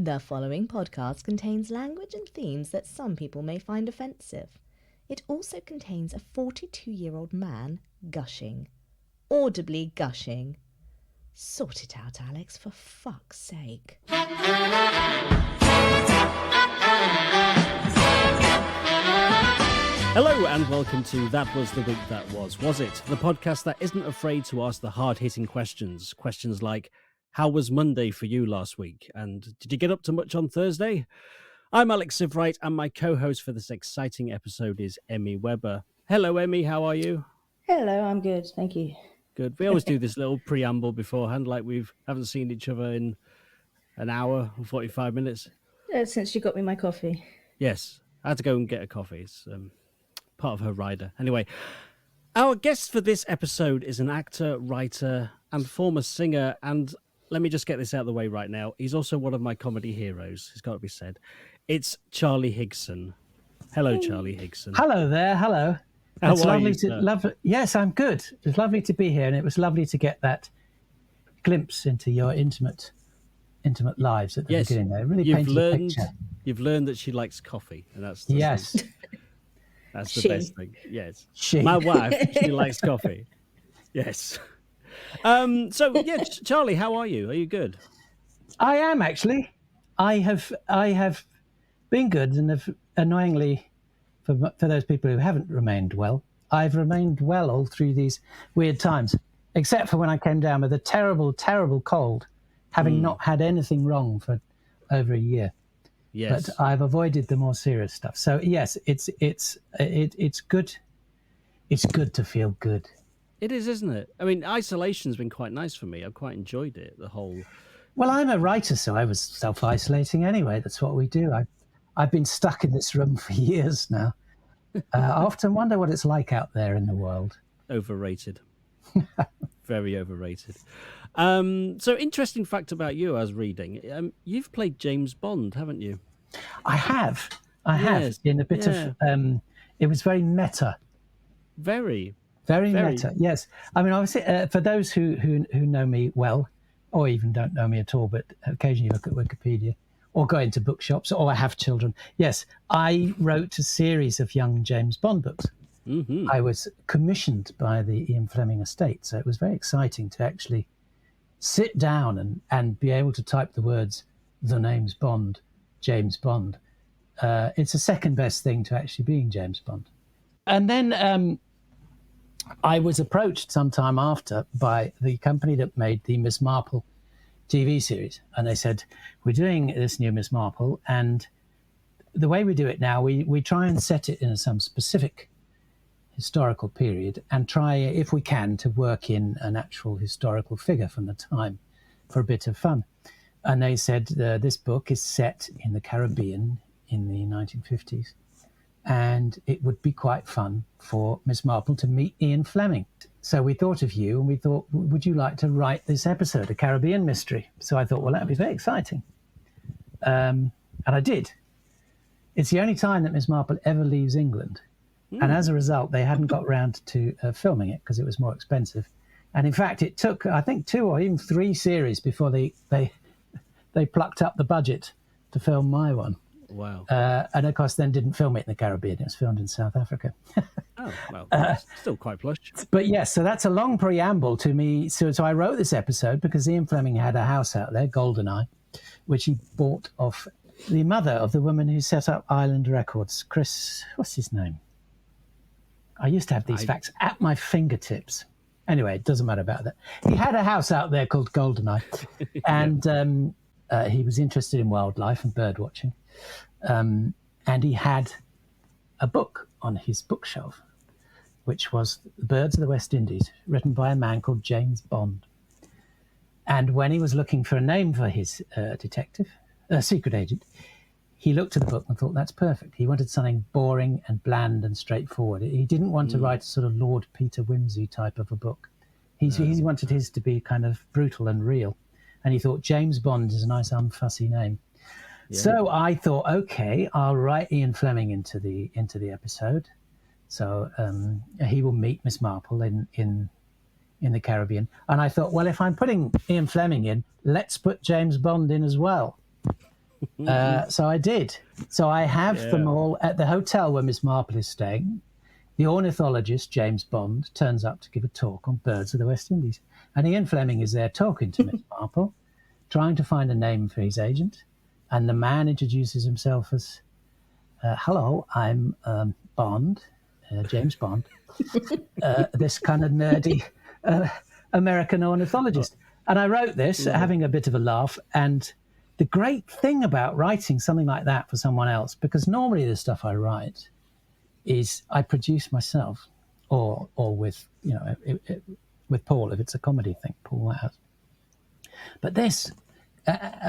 The following podcast contains language and themes that some people may find offensive. It also contains a 42-year-old man gushing. Audibly gushing. Sort it out, Alex, for fuck's sake. Hello and welcome to That Was the Week That Was it? The podcast that isn't afraid to ask the hard-hitting questions. Questions like, how was Monday for you last week? And did you get up to much on Thursday? I'm Alex Sievewright, and my co-host for this exciting episode is Emi Webber. Hello, Emi, how are you? Hello, I'm good, thank you. Good. We always do this little preamble beforehand, like we haven't seen each other in an hour or 45 minutes. Since you got me my coffee. Yes, I had to go and get a coffee. It's part of her rider. Anyway, our guest for this episode is an actor, writer, and former singer, and let me just get this out of the way right now. He's also one of my comedy heroes, it's got to be said. It's Charlie Higson. Hello, Charlie Higson. Hello there, hello. How it's are lovely you, to Yes, I'm good. It's lovely to be here, and it was lovely to get that glimpse into your intimate lives at the beginning there. It really painted a picture. You've learned that she likes coffee, and that's yes. That's the best thing. Yes. She. My wife, she likes coffee. Yes. So yeah, Charlie, how are you? Are you good? I am actually. I have been good, and have annoyingly, for those people who haven't remained well, I've remained well all through these weird times, except for when I came down with a terrible, terrible cold, having not had anything wrong for over a year. Yes. But I've avoided the more serious stuff. So yes, it's good. It's good to feel good. It is, isn't it? I mean, isolation's been quite nice for me. I've quite enjoyed it, the whole... Well, I'm a writer, so I was self-isolating anyway. That's what we do. I've been stuck in this room for years now. I often wonder what it's like out there in the world. Overrated. Very overrated. So, interesting fact about you, I was reading. You've played James Bond, haven't you? I have. In a bit of... it was very meta. Very meta, yes. I mean, obviously, for those who know me well, or even don't know me at all, but occasionally look at Wikipedia, or go into bookshops, or I have children. Yes, I wrote a series of young James Bond books. Mm-hmm. I was commissioned by the Ian Fleming estate, so it was very exciting to actually sit down and be able to type the words, the name's Bond, James Bond. It's the second best thing to actually being James Bond. And then I was approached sometime after by the company that made the Miss Marple TV series. And they said, we're doing this new Miss Marple, and the way we do it now, we try and set it in some specific historical period and try, if we can, to work in an actual historical figure from the time for a bit of fun. And they said, this book is set in the Caribbean in the 1950s. And it would be quite fun for Miss Marple to meet Ian Fleming. So we thought of you, and we thought, would you like to write this episode, a Caribbean mystery? So I thought, well, that'd be very exciting. And I did. It's the only time that Miss Marple ever leaves England. And as a result, they hadn't got round to filming it because it was more expensive. And in fact, it took, I think, 2 or even 3 series before they plucked up the budget to film my one. Wow. And of course, then didn't film it in the Caribbean. It was filmed in South Africa. Oh, well, still quite plush. But yes, so that's a long preamble to me. So I wrote this episode because Ian Fleming had a house out there, Goldeneye, which he bought off the mother of the woman who set up Island Records, Chris, what's his name? I used to have these facts at my fingertips. Anyway, it doesn't matter about that. He had a house out there called Goldeneye, and he was interested in wildlife and bird watching. And he had a book on his bookshelf, which was The Birds of the West Indies, written by a man called James Bond. And when he was looking for a name for his secret agent, he looked at the book and thought, that's perfect. He wanted something boring and bland and straightforward. He didn't want to write a sort of Lord Peter Wimsey type of a book. He wanted his to be kind of brutal and real. And he thought James Bond is a nice unfussy name. Yeah. So I thought, okay, I'll write Ian Fleming into the episode. So he will meet Miss Marple in the Caribbean. And I thought, well, if I'm putting Ian Fleming in, let's put James Bond in as well. So I did. So I have them all at the hotel where Miss Marple is staying. The ornithologist, James Bond, turns up to give a talk on birds of the West Indies. And Ian Fleming is there talking to Miss Marple, trying to find a name for his agent. And the man introduces himself as, hello, I'm Bond, James Bond, this kind of nerdy American ornithologist. And I wrote this having a bit of a laugh. And the great thing about writing something like that for someone else, because normally the stuff I write is I produce myself, or with, you know, with Paul, if it's a comedy thing, Paul Whitehouse. But this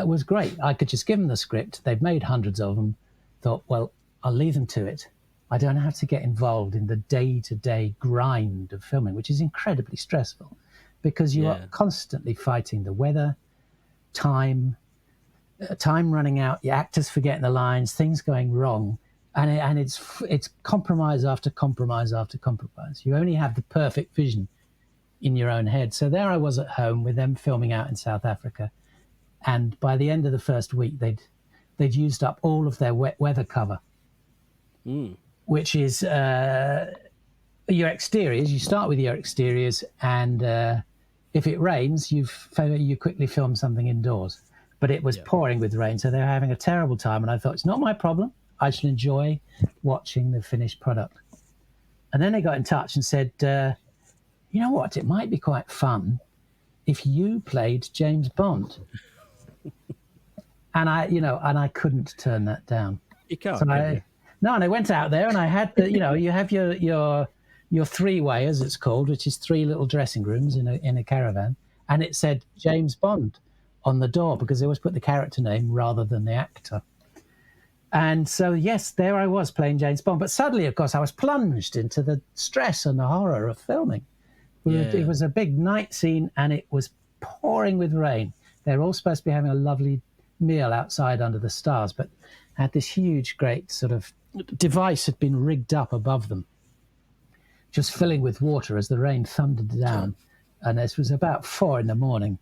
was great. I could just give them the script. They've made hundreds of them. Thought, well, I'll leave them to it. I don't have to get involved in the day-to-day grind of filming, which is incredibly stressful because you are constantly fighting the weather, time running out, your actors forgetting the lines, things going wrong. And it's compromise after compromise after compromise. You only have the perfect vision in your own head. So there I was at home with them filming out in South Africa. And by the end of the first week, they'd used up all of their wet weather cover, which is your exteriors. You start with your exteriors, and if it rains, you quickly film something indoors. But it was pouring with rain, so they were having a terrible time. And I thought, it's not my problem. I should enjoy watching the finished product. And then they got in touch and said, you know what, it might be quite fun if you played James Bond. And I couldn't turn that down. You can't. So and I went out there and I had you have your three-way, as it's called, which is three little dressing rooms in a caravan, and it said James Bond on the door because they always put the character name rather than the actor. And so, yes, there I was playing James Bond. But suddenly, of course, I was plunged into the stress and the horror of filming. It was a big night scene and it was pouring with rain. They were all supposed to be having a lovely meal outside under the stars, but had this huge, great sort of device had been rigged up above them, just filling with water as the rain thundered down. And this was about 4 a.m.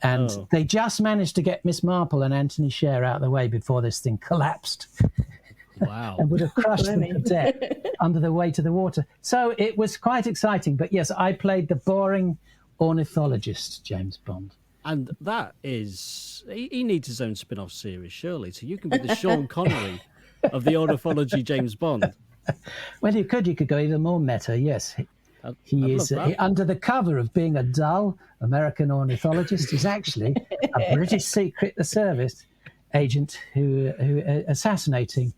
And they just managed to get Miss Marple and Anthony Sher out of the way before this thing collapsed. Wow. And would have crushed them to death under the weight of the water. So it was quite exciting. But yes, I played the boring ornithologist, James Bond. And that is, he needs his own spin-off series, surely. So you can be the Sean Connery of the ornithology James Bond. Well, you could go even more meta, yes. He is under the cover of being a dull American ornithologist. He's actually a British Secret Service agent who assassinating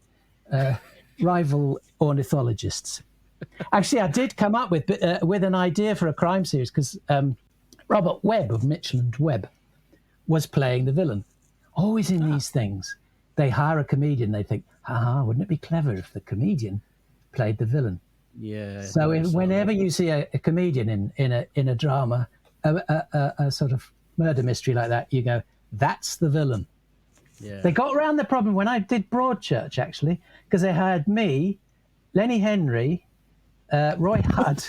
rival ornithologists. Actually, I did come up with an idea for a crime series because Robert Webb of Mitchell and Webb was playing the villain. Always in these things, they hire a comedian. They think, wouldn't it be clever if the comedian played the villain? Yeah. So whenever you see a comedian in a drama, a sort of murder mystery like that, you go, that's the villain. Yeah. They got around the problem when I did Broadchurch, actually, because they hired me, Lenny Henry, Roy Hudd,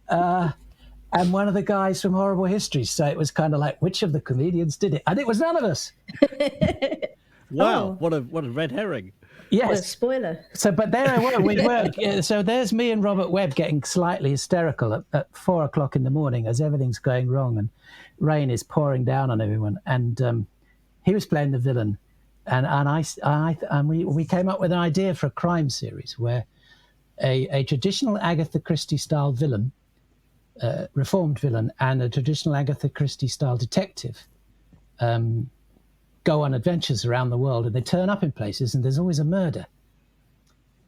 and one of the guys from Horrible Histories. So it was kind of like, which of the comedians did it? And it was none of us. Wow, what a red herring. Yes. What a spoiler. So, but there I were. We were. So there's me and Robert Webb getting slightly hysterical at 4 o'clock in the morning as everything's going wrong and rain is pouring down on everyone. And he was playing the villain, and we came up with an idea for a crime series where a traditional Agatha Christie style villain, reformed villain, and a traditional Agatha Christie style detective go on adventures around the world, and they turn up in places and there's always a murder,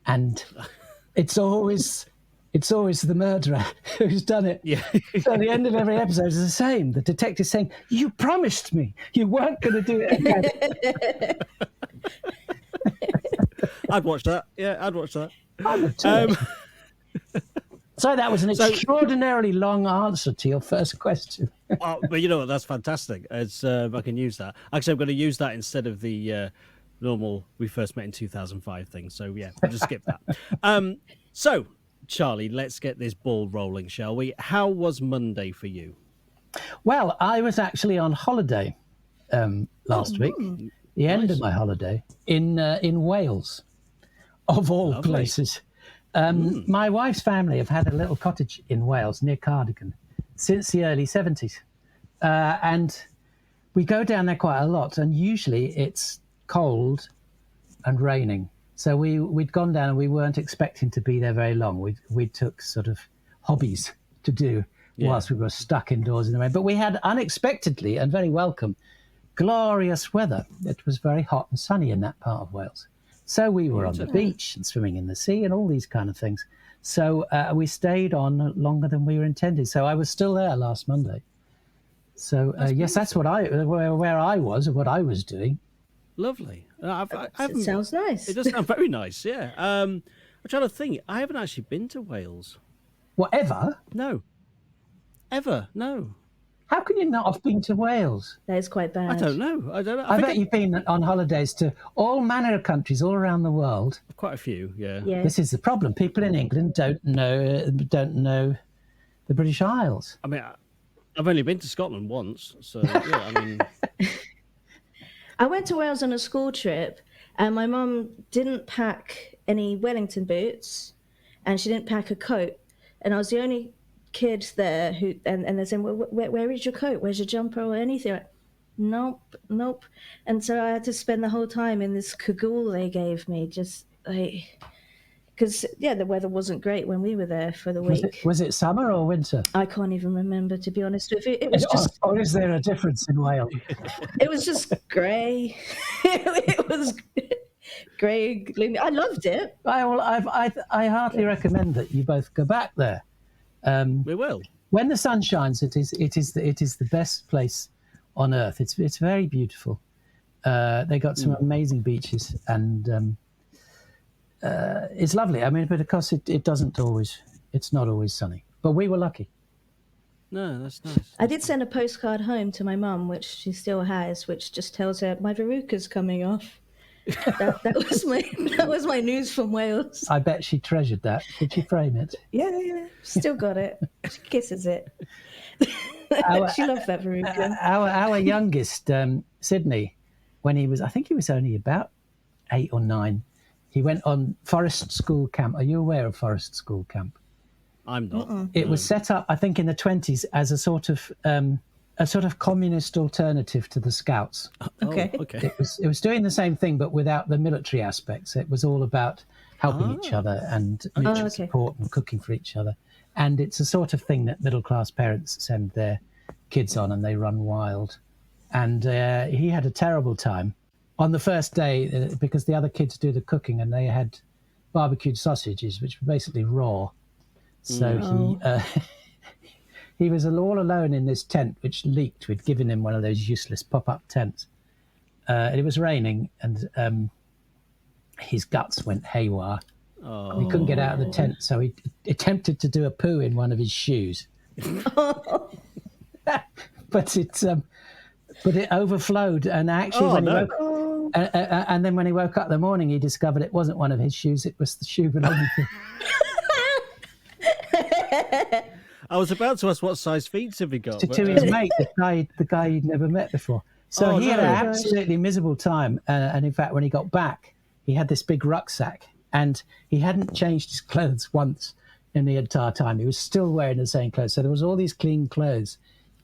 and it's always the murderer who's done it. Yeah. So at the end of every episode is the same. The detective saying, you promised me you weren't going to do it again. I'd watch that. Yeah, I'd watch that. I would too. So that was an extraordinarily long answer to your first question. But you know what? That's fantastic. It's, I can use that. Actually, I'm going to use that instead of the normal "we first met in 2005" thing. So yeah, we'll just skip that. So Charlie, let's get this ball rolling, shall we? How was Monday for you? Well, I was actually on holiday last week. the end Nice. of my holiday in Wales, of all Lovely. places. My wife's family have had a little cottage in Wales near Cardigan since the early 70s. And we go down there quite a lot, and usually it's cold and raining. So we'd gone down and we weren't expecting to be there very long. We took sort of hobbies to do whilst we were stuck indoors in the rain. But we had unexpectedly and very welcome glorious weather. It was very hot and sunny in that part of Wales. So we were on the beach and swimming in the sea and all these kind of things. So we stayed on longer than we were intended. So I was still there last Monday. So yes, that's what where I was and what I was doing. Lovely. I It haven't, sounds nice. it does sound very nice, yeah. I'm trying to think. I haven't actually been to Wales. Whatever. No. Ever, no. How can you not have been to Wales? That is quite bad. I don't know. I I bet you've been on holidays to all manner of countries all around the world. quite a few, yeah. Yeah. This is the problem. People in England don't know the British Isles. I mean, I've only been to Scotland once, so yeah, I mean, I went to Wales on a school trip, and my mum didn't pack any Wellington boots, and she didn't pack a coat, and I was the only kid there who, and they're saying, well, where is your coat? Where's your jumper or anything? Like, nope. And so I had to spend the whole time in this cagoule they gave me, just like, because the weather wasn't great when we were there for the week. Was it summer or winter? I can't even remember, to be honest with you. It was just Or is there a difference in Wales? It was just grey. It was grey, gloomy. I loved it. I heartily recommend that you both go back there. we will. When the sun shines, it is the best place on earth. It's very beautiful. They got some amazing beaches, and it's lovely. I mean, but of course, it's not always sunny. But we were lucky. No, that's nice. I did send a postcard home to my mum, which she still has, which just tells her my verruca's coming off. That was my news from Wales. I bet she treasured that. Did she frame it? Yeah, still got it. She kisses it. She loved that verruca. Our youngest, Sydney, when I think he was only about 8 or 9, he went on Forest School Camp. Are you aware of Forest School Camp? I'm not. It was set up, I think, in the 20s as a sort of communist alternative to the Scouts. Okay. Oh, okay. It was doing the same thing, but without the military aspects. It was all about helping each other and mutual support and cooking for each other. And it's a sort of thing that middle-class parents send their kids on, and they run wild. And he had a terrible time on the first day because the other kids do the cooking, and they had barbecued sausages, which were basically raw. So he was all alone in this tent, which leaked. We'd given him one of those useless pop-up tents. It was raining, and his guts went haywire. Oh. He couldn't get out of the tent, so he attempted to do a poo in one of his shoes. but it overflowed, and actually and then when he woke up in the morning, he discovered it wasn't one of his shoes; it was the shoe belonging to. I was about to ask what size feet have he got. To his mate, the guy he'd never met before. So he had an absolutely miserable time. And in fact, when he got back, he had this big rucksack, and he hadn't changed his clothes once in the entire time. He was still wearing the same clothes. So there was all these clean clothes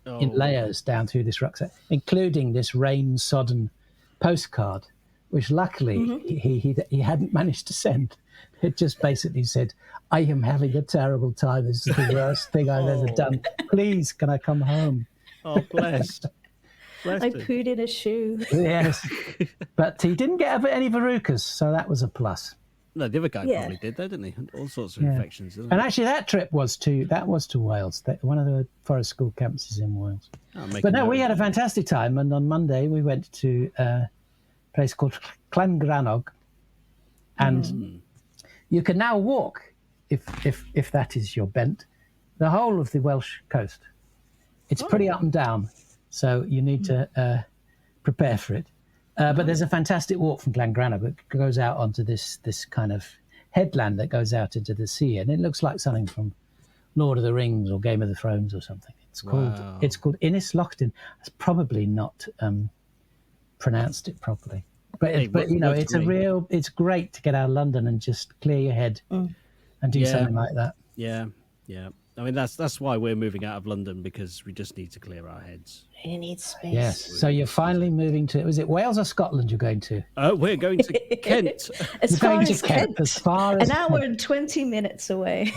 in layers down through this rucksack, including this rain-sodden postcard, which luckily he hadn't managed to send. It just basically said, I am having a terrible time. This is the worst thing I've ever done. Please, can I come home? Oh, blessed. I pooed in a shoe. Yes. But he didn't get any verrucas, so that was a plus. No, the other guy probably did, though, didn't he? All sorts of infections. Didn't And actually, that trip was to Wales. One of the forest school camps is in Wales. But no, we had a fantastic time. And on Monday, we went to a place called Llangrannog. And you can now walk, if that is your bent, the whole of the Welsh coast. It's pretty up and down, so you need to prepare for it. But there's a fantastic walk from Llangrannog that goes out onto this kind of headland that goes out into the sea, and it looks like something from Lord of the Rings or Game of the Thrones or something. It's called Ynys Lochtin. It's probably not pronounced it properly. But Hey, but you know, works for me. it's great to get out of London and just clear your head and do Yeah. something like that. Yeah. I mean, that's why we're moving out of London, because we just need to clear our heads. You need space. Yes. So you're finally moving to, was it Wales or Scotland you're going to? We're going to Kent. As You're far going to as Kent, as far as an hour Kent. and 20 minutes away.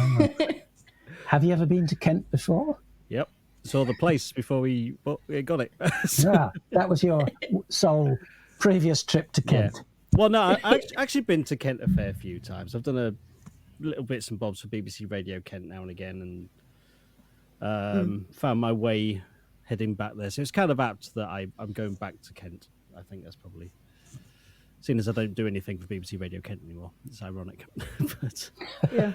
Have you ever been to Kent before? Yep. Saw the place before we got it. So, Yeah, that was your sole previous trip to yeah. Kent. Well, no, I've actually been to Kent a fair few times. I've done a little bits and bobs for BBC Radio Kent now and again, and found my way heading back there. So it's kind of apt that I'm going back to Kent. I think that's probably, seeing as I don't do anything for BBC Radio Kent anymore. It's ironic. But, Yeah.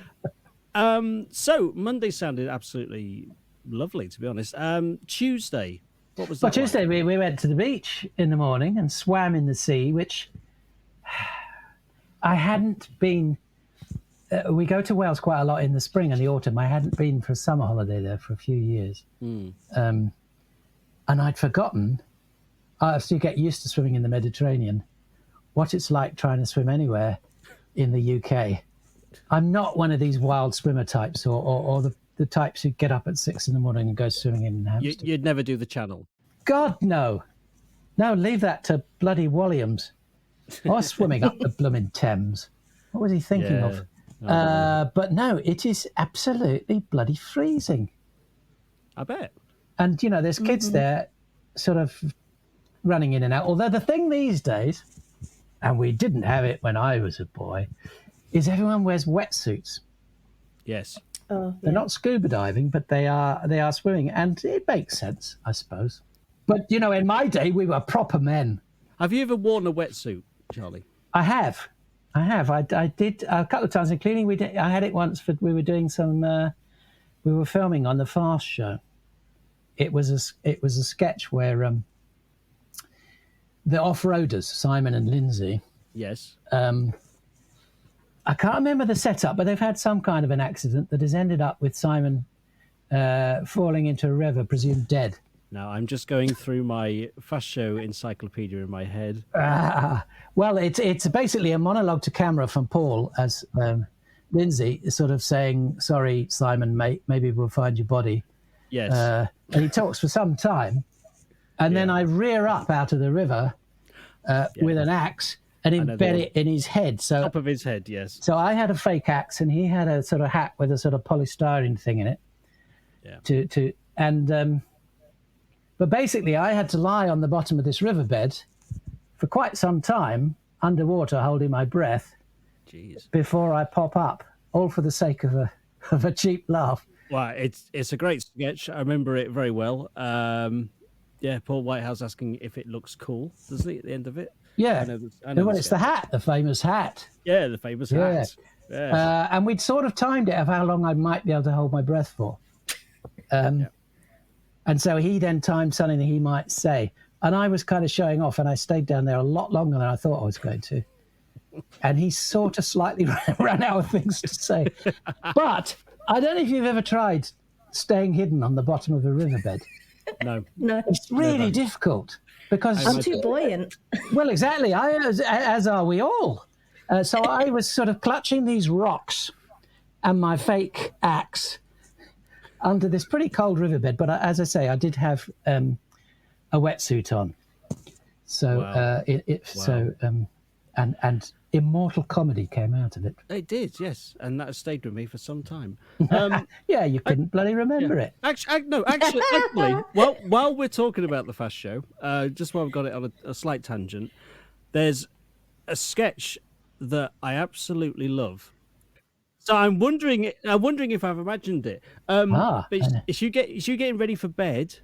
so Monday sounded absolutely lovely, to be honest. Tuesday, what was that? Well, Tuesday we went to the beach in the morning and swam in the sea, which I hadn't been. We go to Wales quite a lot in the spring and the autumn. I hadn't been for a summer holiday there for a few years. And I'd forgotten, as you get used to swimming in the Mediterranean, what it's like trying to swim anywhere in the UK. I'm not one of these wild swimmer types or the types who get up at 6 a.m. and go swimming in Hampstead. You'd never do the Channel. God, no. No, leave that to bloody Williams. Or swimming up the blooming Thames. What was he thinking of? But no, it is absolutely bloody freezing. I bet. And, you know, there's kids there sort of running in and out. Although the thing these days, and we didn't have it when I was a boy, is everyone wears wetsuits. Yes. Oh, They're not scuba diving, but they are swimming. And it makes sense, I suppose. But, you know, in my day, we were proper men. Have you ever worn a wetsuit, Charlie? I have. I did a couple of times, including I had it once for, we were doing some, we were filming on the Fast Show. It was a sketch where the off-roaders, Simon and Lindsay, Yes. I can't remember the setup, but they've had some kind of an accident that has ended up with Simon falling into a river, presumed dead. Now, I'm just going through my Fast Show encyclopedia in my head. Well, it's basically a monologue to camera from Paul as Lindsay is sort of saying, "Sorry, Simon, mate, maybe we'll find your body." Yes. And he talks for some time, and then I rear up out of the river with an axe and embed it in his head. So Top of his head, yes. So I had a fake axe, and he had a sort of hat with a sort of polystyrene thing in it. Yeah. But basically, I had to lie on the bottom of this riverbed for quite some time, underwater, holding my breath, Jeez. before I pop up, all for the sake of a cheap laugh. Well, it's a great sketch. I remember it very well. Yeah, Paul Whitehouse asking if it looks cool, doesn't he, at the end of it? Yeah. I know Well, it's the hat, the famous hat. Yeah, the famous hat. Yeah. And we'd sort of timed it of how long I might be able to hold my breath for. And so he then timed something that he might say. And I was kind of showing off, and I stayed down there a lot longer than I thought I was going to. And he sort of slightly ran out of things to say. But I don't know if you've ever tried staying hidden on the bottom of a riverbed. No. It's really difficult because I'm too buoyant. Well, exactly. As are we all. So I was sort of clutching these rocks and my fake axe under this pretty cold riverbed. But as I say, I did have a wetsuit on. So Wow. And immortal comedy came out of it. It did, yes. And that has stayed with me for some time. Yeah, you couldn't bloody remember it. Actually, well, while we're talking about the Fast Show, just while I've got it on a slight tangent, there's a sketch that I absolutely love. So I'm wondering if I've imagined it. Is you getting ready for bed?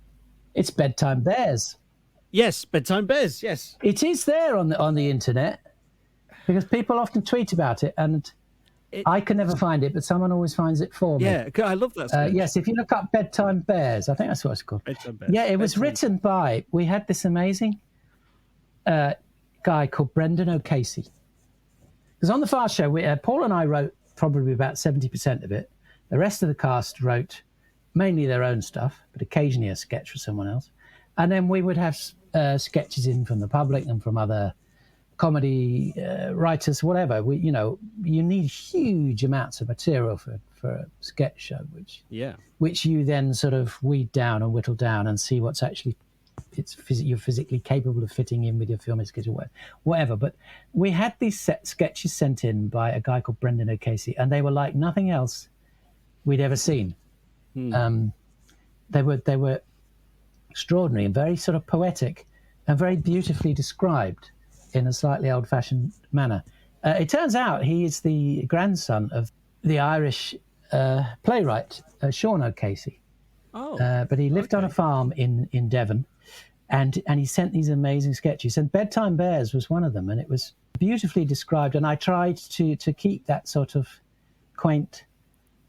It's Bedtime Bears. Yes, Bedtime Bears. Yes, it is there on the internet because people often tweet about it, and I can never find it, but someone always finds it for me. Yeah, I love that sketch. Yes, if you look up Bedtime Bears, I think that's what it's called. Bedtime Bears. Yeah, it was written by. We had this amazing guy called Brendan O'Casey. Because on the Fast Show, Paul and I wrote probably about 70% of it. The rest of the cast wrote mainly their own stuff, but occasionally a sketch for someone else. And then we would have sketches in from the public and from other comedy writers, whatever. You need huge amounts of material for a sketch show, which you then sort of weed down and whittle down and see what's actually you're physically capable of fitting in with your film schedule, whatever. But we had these sketches sent in by a guy called Brendan O'Casey, and they were like nothing else we'd ever seen. They were extraordinary and very sort of poetic and very beautifully described in a slightly old-fashioned manner. It turns out he is the grandson of the Irish playwright Sean O'Casey. But he lived on a farm in Devon, and he sent these amazing sketches. And Bedtime Bears was one of them, and it was beautifully described. And I tried to keep that sort of quaint,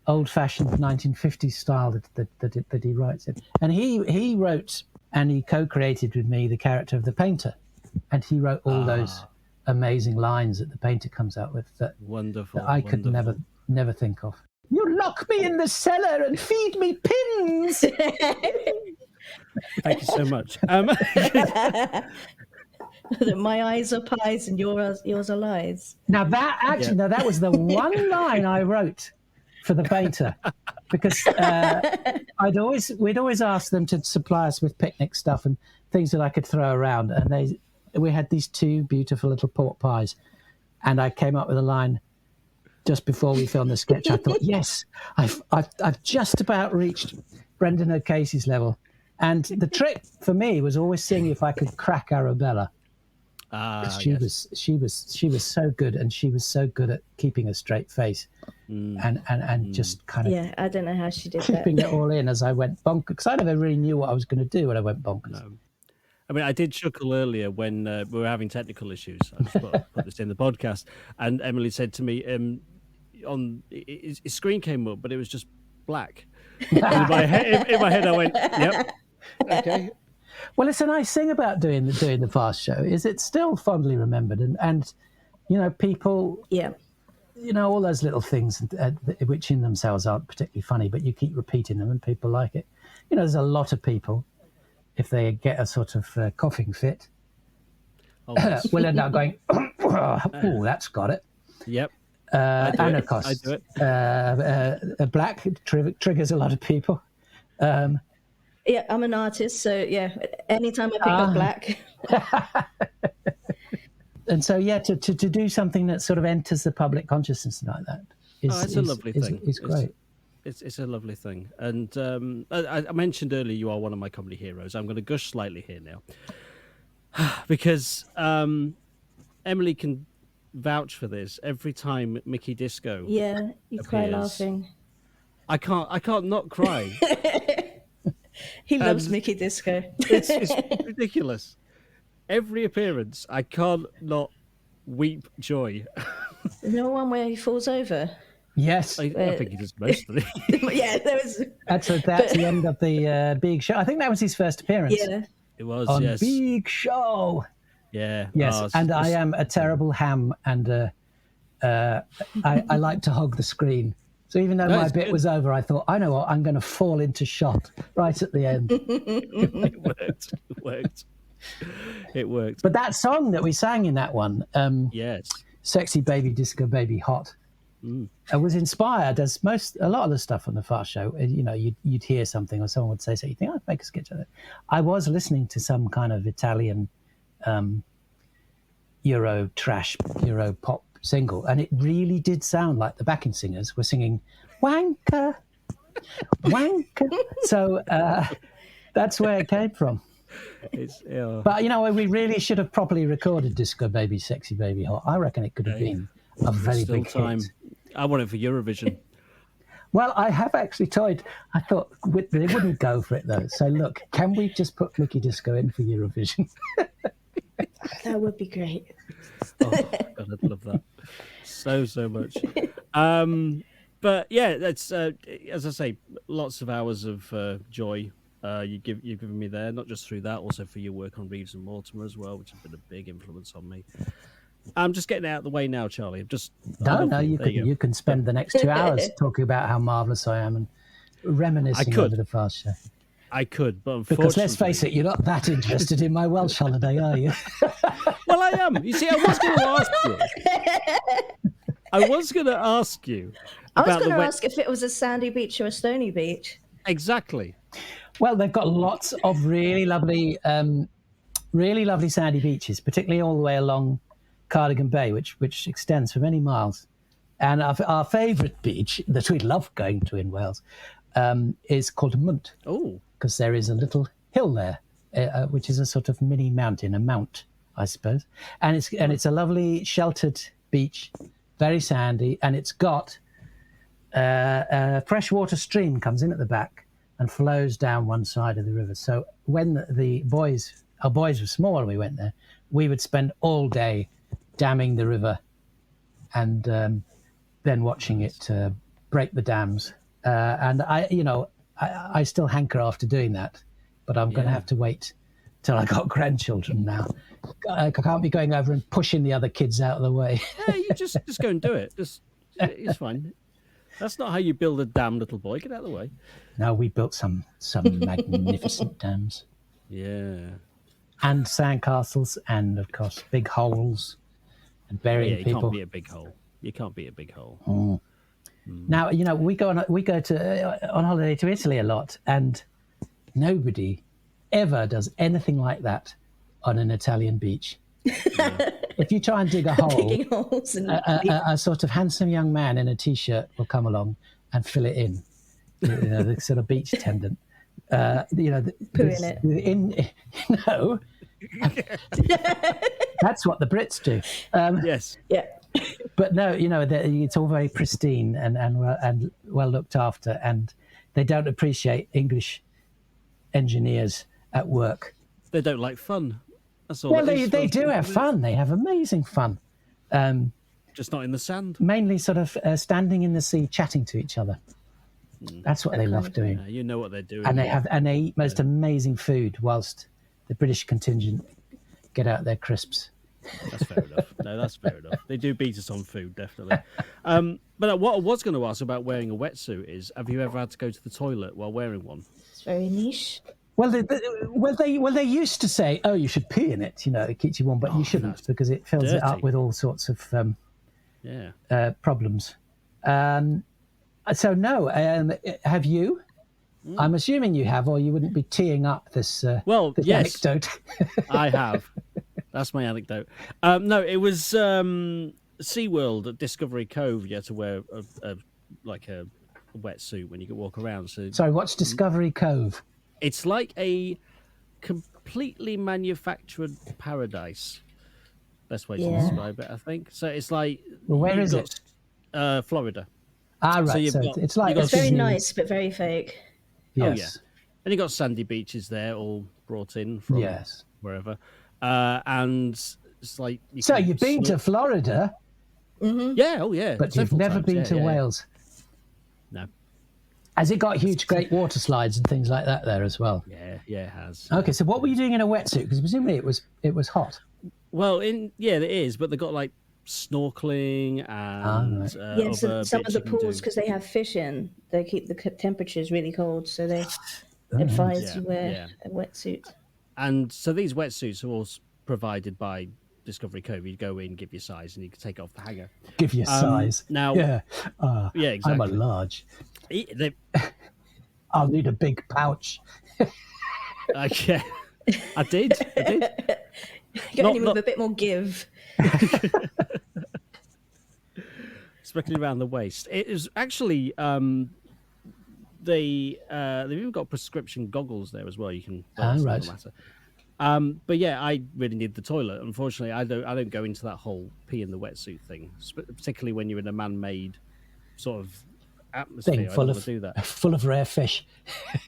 old-fashioned 1950s style that he writes in. And he wrote and he co-created with me the character of the painter. And he wrote all those amazing lines that the painter comes out with that I could never think of. You lock me in the cellar and feed me pins. Thank you so much. My eyes are pies and yours are lies. Now that was the one line I wrote for the painter, because we'd always ask them to supply us with picnic stuff and things that I could throw around, and we had these two beautiful little pork pies, and I came up with a line just before we filmed the sketch. I thought, yes, I've just about reached Brendan O'Casey's level. And the trick for me was always seeing if I could crack Arabella. She was so good, and she was so good at keeping a straight face and just kind of I don't know how she did keeping it all in as I went bonkers, because I never really knew what I was going to do when I went bonkers. No. I mean, I did chuckle earlier when we were having technical issues. I just put this in the podcast, and Emily said to me, his screen came up, but it was just black. in my head, I went, "Yep, okay." Well, it's a nice thing about doing the fast show is it's still fondly remembered, and people, all those little things which in themselves aren't particularly funny, but you keep repeating them and people like it. There's a lot of people, if they get a sort of coughing fit, will end up going, "Oh, that's got it." Yep. Anarchos. I do it. Black triggers a lot of people. Yeah, I'm an artist, so anytime I pick up black. And so, to do something that sort of enters the public consciousness like that it's a lovely thing. It's great. It's a lovely thing. And I mentioned earlier you are one of my comedy heroes. I'm going to gush slightly here now. Because Emily can vouch for this. Every time Mickey Disco you cry laughing. I can't not cry. He loves Mickey Disco. It's ridiculous. Every appearance, I can't not weep joy. No one where he falls over. Yes, I think he does mostly. There was. That's the end of the Big Show. I think that was his first appearance. Yeah, it was on yes. Big Show. Yeah. Yes, I am a terrible ham, and I like to hog the screen. So even though my bit was over, I thought, I know what, I'm going to fall into shot right at the end. It worked. But that song that we sang in that one, yes, Sexy Baby Disco Baby Hot, was inspired, as a lot of the stuff on the Fast Show, you'd hear something or someone would say so, you think, I'd make a sketch of it. I was listening to some kind of Italian Euro pop single, and it really did sound like the backing singers were singing wanker wanker. So that's where it came from. But we really should have properly recorded Disco Baby Sexy Baby Hot. I reckon it could have been a very big hit. I want it for Eurovision. Well, I have actually toyed. I thought they wouldn't go for it though. So look, can we just put Mickey Disco in for Eurovision? That would be great. Oh, God, I'd love that so much. But yeah, that's as I say, lots of hours of joy you've given me there, not just through that, also for your work on Reeves and Mortimer as well, which has been a big influence on me. I'm just getting out of the way now, Charlie. You can spend the next 2 hours talking about how marvelous I am and reminiscing over the Fast Show. I could, but unfortunately... Because let's face it, you're not that interested in my Welsh holiday, are you? Well, I am. You see, I was going to ask you. I was going to ask you I was about going the to wet... ask if it was a sandy beach or a stony beach. Exactly. Well, they've got lots of really lovely sandy beaches, particularly all the way along Cardigan Bay, which extends for many miles. And our favourite beach that we love going to in Wales is called Munt. Oh. Because there is a little hill there, which is a sort of mini mountain, a mount, I suppose. And it's a lovely sheltered beach, very sandy, and it's got a freshwater stream comes in at the back and flows down one side of the river. So when our boys were small and we went there, we would spend all day damming the river and then watching it break the dams. And I still hanker after doing that, but I'm going to have to wait till I got grandchildren now. I can't be going over and pushing the other kids out of the way. Yeah, you just go and do it. It's fine. That's not how you build a dam, little boy. Get out of the way. No, we built some magnificent dams. Yeah. And sandcastles, and of course big holes, and burying people. You can't be a big hole. You can't be a big hole. Mm. Now we go to on holiday to Italy a lot, and nobody ever does anything like that on an Italian beach. Yeah. If you try and dig a hole, a sort of handsome young man in a t-shirt will come along and fill it in. The sort of beach attendant. Poo in it. No. That's what the Brits do. Yes. Yeah. But no, it's all very pristine and well looked after, and they don't appreciate English engineers at work. They don't like fun. That's all. Well, they do have fun. They have amazing fun. Just not in the sand. Mainly sort of standing in the sea, chatting to each other. That's what they love doing. Yeah, you know what they're doing. And they eat most amazing food whilst the British contingent get out their crisps. That's fair enough. No, that's fair enough. They do beat us on food, definitely. But what I was going to ask about wearing a wetsuit is: have you ever had to go to the toilet while wearing one? It's very niche. Well, they used to say, "Oh, you should pee in it. It keeps you warm," but you shouldn't because it fills it up with all sorts of problems. So no, have you? I'm assuming you have, or you wouldn't be teeing up this. This yes, anecdote. I have. That's my anecdote. No, it was SeaWorld at Discovery Cove. You had to wear a wetsuit when you could walk around. So sorry, what's Discovery Cove? It's like a completely manufactured paradise. Best way to describe it, I think. So it's like... Well, where is it? Florida. Ah, right. So it's like... It's very nice, but very fake. Yes. Oh, yeah. And you got sandy beaches there, all brought in from wherever. And it's like... So you've been to Florida? Mm-hmm. Yeah, oh yeah. But you've never been to Wales? No. Has it got huge, great water slides and things like that there as well? Yeah, it has. Okay, so what were you doing in a wetsuit? Because presumably it was hot. Well, it is, but they've got like snorkeling and some of the pools, because they have fish in, they keep the temperatures really cold, so they advise you wear a wetsuit. And so these wetsuits are all provided by Discovery Cove. You go in, give your size, and you can take it off the hanger. Give your size. Now, exactly. I'm a large. I'll need a big pouch. Okay, I did. You got with a bit more give. Especially around the waist. It is actually they've even got prescription goggles there as well. You can. Right. But yeah, I really need the toilet. Unfortunately, I don't go into that whole pee in the wetsuit thing, particularly when you're in a man-made sort of atmosphere. Thing full of rare fish.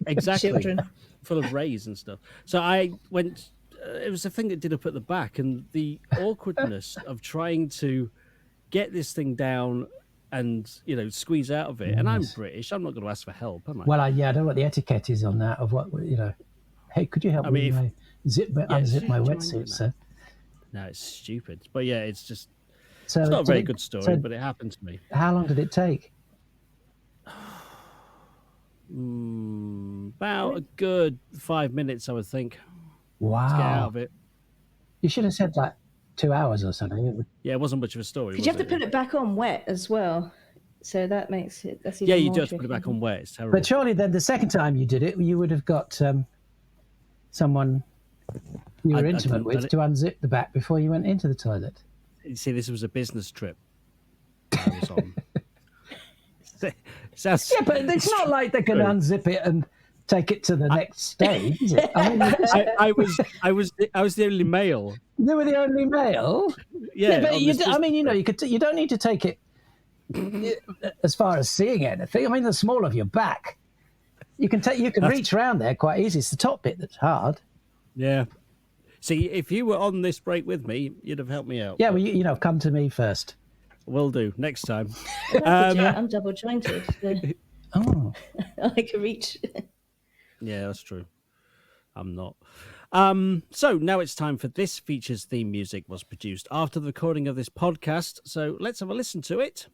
Exactly. Children. Full of rays and stuff. So I went. It was a thing that did up at the back, and the awkwardness of trying to get this thing down and squeeze out of it. And I'm British. I'm not going to ask for help, am I? Well, I don't know what the etiquette is on that. Of what Hey, could you help me unzip my wetsuit, sir? No, it's stupid. But yeah, it's just. So it's not a very good story, but it happened to me. How long did it take? About a good 5 minutes, I would think, to get out Wow. of it. You should have said like 2 hours or something. It would- Yeah, it wasn't much of a story. Because you have to put it back on wet as well. So that's even Yeah, you more do have to put it tricky. back on wet. It's terrible. But surely then the second time you did it, you would have got someone you were I intimate couldn't with let it- to unzip the back before you went into the toilet. You see, this was a business trip I was on. Sounds... Yeah, but it's not like they can unzip it and take it to the next stage, is it? I mean, I was the only male. they were the only male. Yeah, but on you, this I mean, business you don't need to take it as far as seeing anything. I mean, the small of your back, you can reach around there quite easy. It's the top bit that's hard. Yeah. See, if you were on this break with me, you'd have helped me out. Yeah, well, come to me first. Will do next time. I'm double jointed. So Oh, I can reach. Yeah, that's true. I'm not. So now it's time for this feature's theme music was produced after the recording of this podcast. So let's have a listen to it.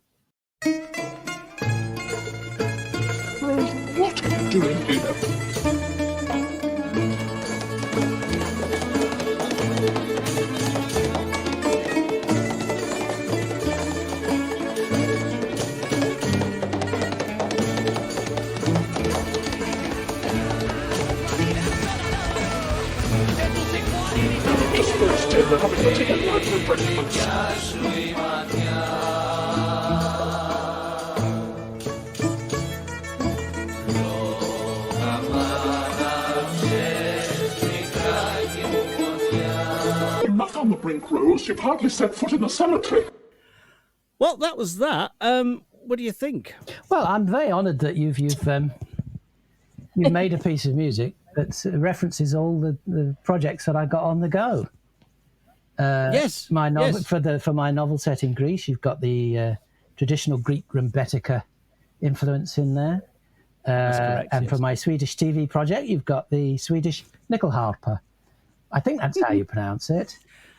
What are you doing here? First Taylor having to take a lot for breakfast. Enough on the brink, Rose. You've hardly set foot in the cemetery. Well, that was that. What do you think? well, I'm very honoured that you've made a piece of music that references all the projects that I got on the go. Yes. My novel yes. for my novel set in Greece, you've got the traditional Greek Rembetika influence in there. That's correct, And yes. for my Swedish TV project, you've got the Swedish Nyckelharpa. I think that's how you pronounce it.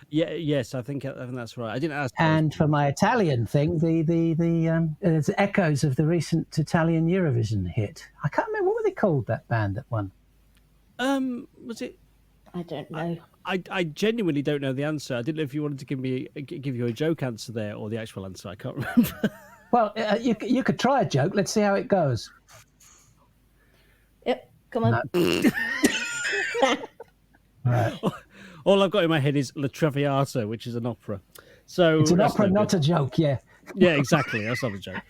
Yeah, yes, I think that's right. I didn't ask. And for my Italian thing, there's echoes of the recent Italian Eurovision hit. I can't remember, what were they called, that band that won? Was it? I don't know. I genuinely don't know the answer. I didn't know if you wanted to give you a joke answer there or the actual answer. I can't remember. Well, you could try a joke. Let's see how it goes. Yep, come on. Right. All I've got in my head is La Traviata, which is an opera. So It's an that's opera, no not good. a joke, yeah. Yeah, exactly. That's not a joke.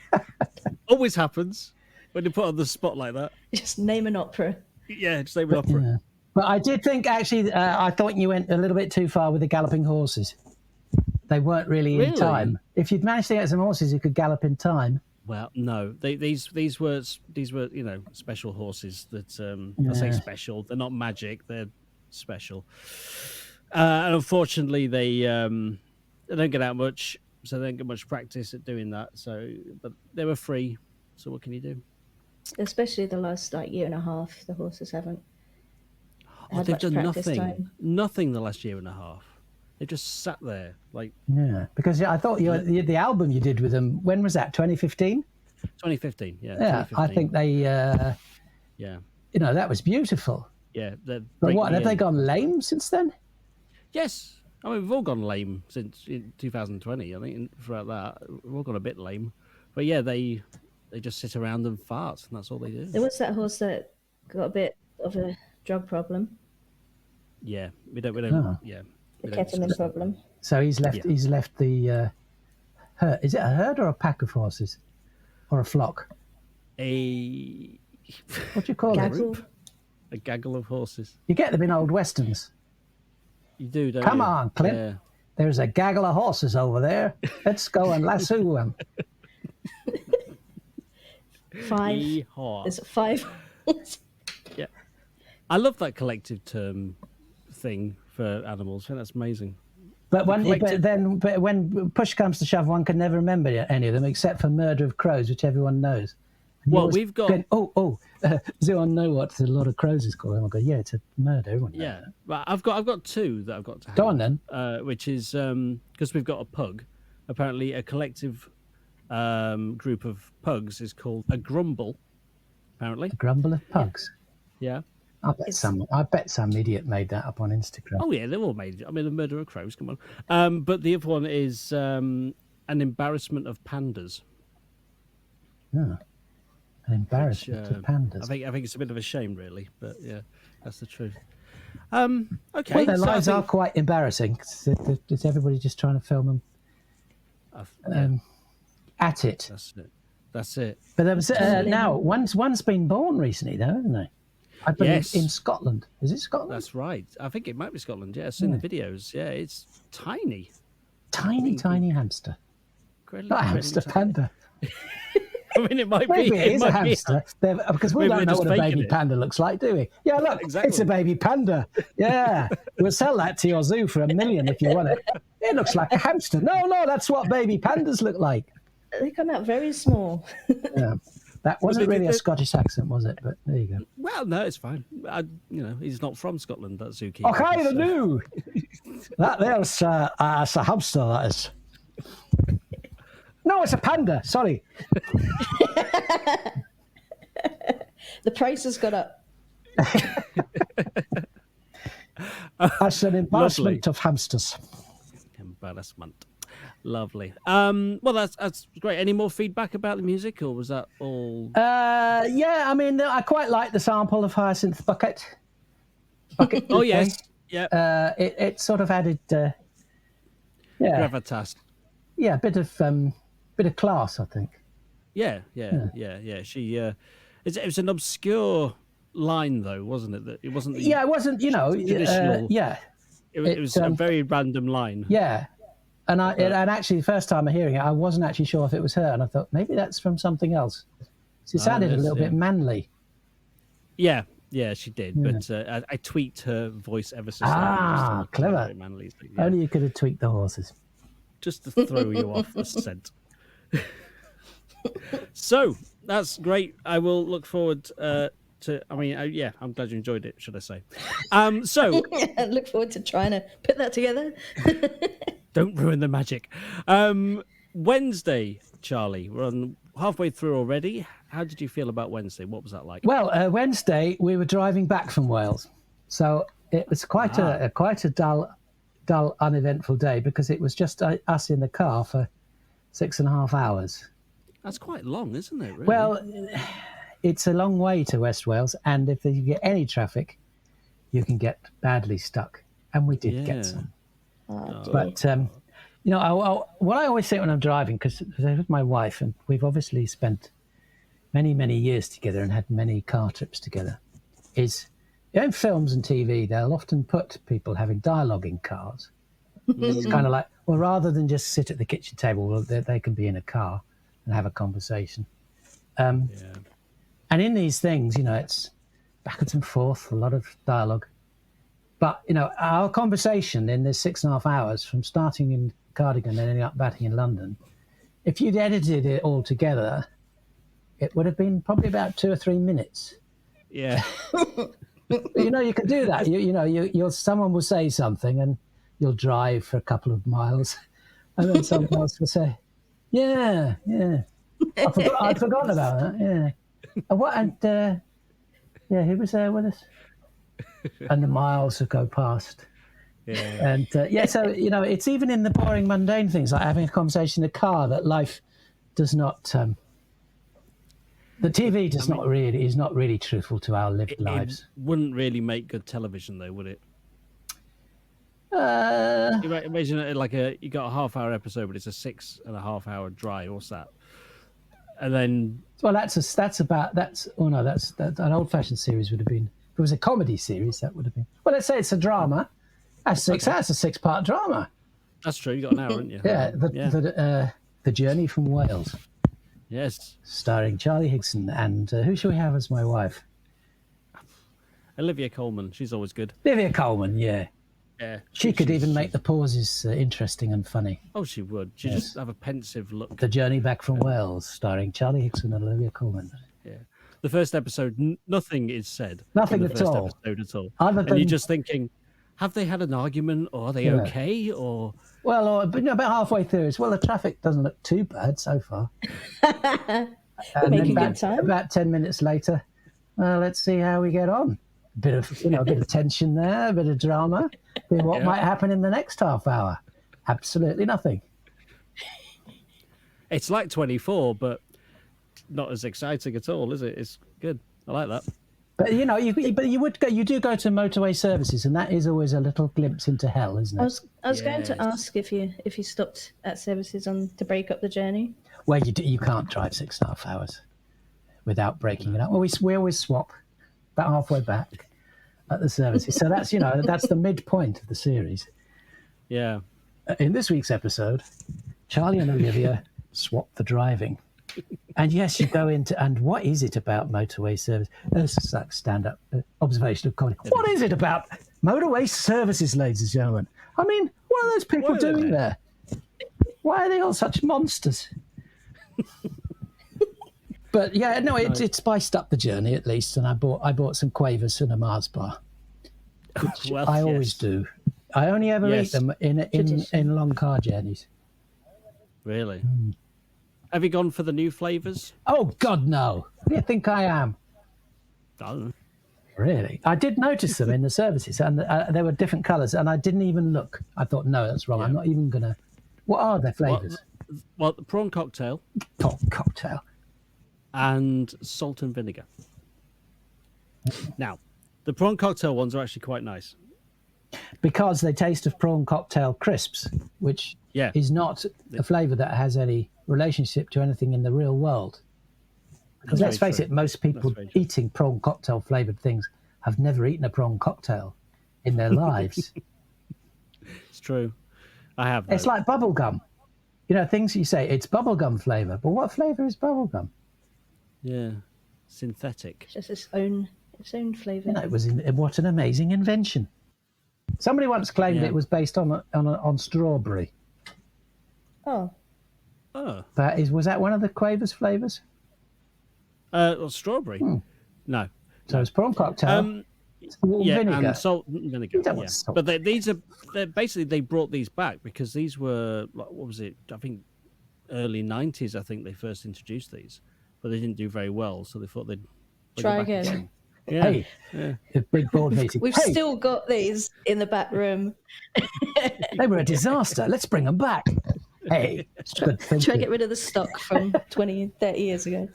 Always happens when you put on the spot like that. Just name an opera. Yeah, just name an opera. Yeah. But I did think, actually, I thought you went a little bit too far with the galloping horses. They weren't really in Really? time. If you'd managed to get some horses who could gallop in time, Well, no, these were special horses that I say Yeah. special. They're not magic. They're special. And unfortunately, they don't get out much, so they don't get much practice at doing that. So, but they were free. So what can you do? Especially the last year and a half, the horses haven't Oh, had they've much done practice nothing. time. Nothing the last year and a half. They just sat there like yeah. Because I thought the album you did with them, when was that, 2015? 2015. Yeah. Yeah, 2015. I think they, Yeah. that was beautiful. Yeah. But what, have they gone lame since then? Yes. I mean, we've all gone lame since in 2020. I think throughout that, we've all gone a bit lame. But yeah, they just sit around and fart, and that's all they do. There was that horse that got a bit of a drug problem, Yeah, we don't. Oh. Yeah, the we don't ketamine discuss that. problem. So he's left. Yeah. He's left the herd. Is it a herd or a pack of horses, or a flock? A What do you call it? Gaggle. a gaggle of horses. You get them in old westerns. You do, don't Come you? on, Clint. Yeah. There's a gaggle of horses over there. Let's go and lasso them. Five. Yeehaw. There's 5. Yeah, I love that collective term thing for animals. I think that's amazing. But Collective- when push comes to shove, one can never remember any of them except for Murder of Crows, which everyone knows. And you Well, always we've got does anyone know what a lot of crows is called? And I go, yeah, it's a murder. Everyone knows yeah. that. But I've got two that I've got to. Go on then. Which is because we've got a pug. Apparently, a collective group of pugs is called a grumble. Apparently, A grumble of pugs. Yeah. I bet some idiot made that up on Instagram. Oh yeah, they're all made. I mean, the murder of crows. Come on. But the other one is an embarrassment of pandas. An embarrassment of pandas. I think it's a bit of a shame, really. But yeah, that's the truth. Okay. Well, their lives are quite embarrassing. Is everybody just trying to film them at it? That's it. But there was now one's been born recently, though, hasn't they? I believe in Scotland. Is it Scotland? That's right. I think it might be Scotland. Yeah, I've seen the videos. Yeah, it's tiny. Tiny hamster. Not a hamster, panda. I mean, it might Maybe be. it is a hamster. Because we don't know what a baby panda looks like, do we? Yeah, look, It's a baby panda. Yeah, we'll sell that to your zoo for $1 million if you want it. It looks like a hamster. No, that's what baby pandas look like. They come out very small. Yeah. That wasn't really a Scottish accent, was it? But there you go. Well, no, it's fine. He's not from Scotland, that zookeeper. Okay, the new. That there's a hamster, that is. No, it's a panda. Sorry. The price has got up. That's an embarrassment of hamsters. Embarrassment. Lovely. Well, that's great. Any more feedback about the music, or was that all? Yeah, I mean, I quite like the sample of Hyacinth Bucket. Oh yes, yeah. It sort of added, gravitas. Yeah, a bit of class, I think. Yeah. She, it was an obscure line, though, wasn't it? That it wasn't. It wasn't. Traditional. It was a very random line. Yeah. And and actually, the first time I hearing it, I wasn't actually sure if it was her, and I thought maybe that's from something else. So it sounded a little bit manly. Yeah, she did. But I tweaked her voice ever so slightly. Clever. Manly, so, Only you could have tweaked the horses. Just to throw you off a scent. So that's great. I will look forward to. I mean, I'm glad you enjoyed it. Should I say? So I look forward to trying to put that together. Don't ruin the magic. Wednesday, Charlie, we're on halfway through already. How did you feel about Wednesday? What was that like? Well, Wednesday we were driving back from Wales, so it was quite a dull, uneventful day because it was just us in the car for 6.5 hours. That's quite long, isn't it? Really? Well, it's a long way to West Wales, and if you get any traffic, you can get badly stuck, and we did get some. But what I always think when I'm driving, because I'm with my wife, and we've obviously spent many years together and had many car trips together, is in films and TV they'll often put people having dialogue in cars. It's kind of like, well, rather than just sit at the kitchen table, they can be in a car and have a conversation. And in these things, it's backwards and forth, a lot of dialogue. But, our conversation in this 6.5 hours from starting in Cardigan and ending up batting in London, if you'd edited it all together, it would have been probably about 2 or 3 minutes. Yeah. But, you can do that. You'll someone will say something and you'll drive for a couple of miles and then someone else will say, yeah. I'd forgotten about that, yeah. He was there with us. And the miles will go past. Yeah. And so it's even in the boring, mundane things like having a conversation in a car that life does not. The TV is not really truthful to our lived lives. It wouldn't really make good television, though, would it? Imagine it you got a half-hour episode, but it's a 6.5 hour drive. What's that? And then that's an old-fashioned series would have been. If it was a comedy series, that would have been. Well, let's say it's a drama. That's a 6-part drama. That's true. You got an hour, haven't you? Yeah. The Journey from Wales. Yes. Starring Charlie Higson and who shall we have as my wife? Olivia Colman. She's always good. Olivia Colman, yeah. Yeah. She could even make the pauses interesting and funny. Oh, she would. She'd just have a pensive look. The Journey Back from Wales, starring Charlie Higson and Olivia Colman. Yeah. The first episode, nothing is said. Nothing in the at first all. Episode at all. And you're just thinking, have they had an argument, or are they okay, or? Well, about halfway through, the traffic doesn't look too bad so far. We're making good time. About 10 minutes later, Well, let's see how we get on. A bit of tension there, a bit of drama. What might happen in the next half hour? Absolutely nothing. It's like 24, but not as exciting at all, is it? It's good. I like that. But you do go to motorway services, and that is always a little glimpse into hell, isn't it? I was going to ask if you stopped at services to break up the journey. Well, you can't drive 6.5 hours without breaking it up. Well, we always swap about halfway back at the services. So that's that's the midpoint of the series. Yeah. In this week's episode, Charlie and Olivia swap the driving. And yes, you go into, and what is it about motorway service? This is like stand-up observation of comedy. What is it about motorway services, ladies and gentlemen? I mean, what are those people doing there? Why are they all such monsters? But yeah, no, it spiced up the journey at least, and I bought some Quavers and a Mars bar, which I always do. I only ever eat them in long car journeys. Really? Have you gone for the new flavours? Oh, God, no. Who do you think I am? I don't know. Really? I did notice them in the services, and they were different colours, and I didn't even look. I thought, no, that's wrong. I'm not even going to... What are their flavours? Well, the prawn cocktail. Cocktail. And salt and vinegar. Now, the prawn cocktail ones are actually quite nice. Because they taste of prawn cocktail crisps, which is not a flavour that has any relationship to anything in the real world. Because let's face it, most people eating prawn cocktail flavoured things have never eaten a prawn cocktail in their lives. It's true. I have. It's like bubble gum. Things you say, it's bubblegum flavour, but what flavour is bubblegum? Yeah, synthetic. Just its own flavour. What an amazing invention. Somebody once claimed it was based on strawberry. Oh. Was that one of the Quavers flavours? Strawberry? No. So it's prawn cocktail. Vinegar. And salt and vinegar. Yeah. But they brought these back because these were, what was it? I think early 90s, I think they first introduced these. But they didn't do very well, so they thought they'd try again. Yeah. A big board meeting. We've still got these in the back room. They were a disaster. Let's bring them back. Hey, try to get rid of the stock from 20, 30 years ago.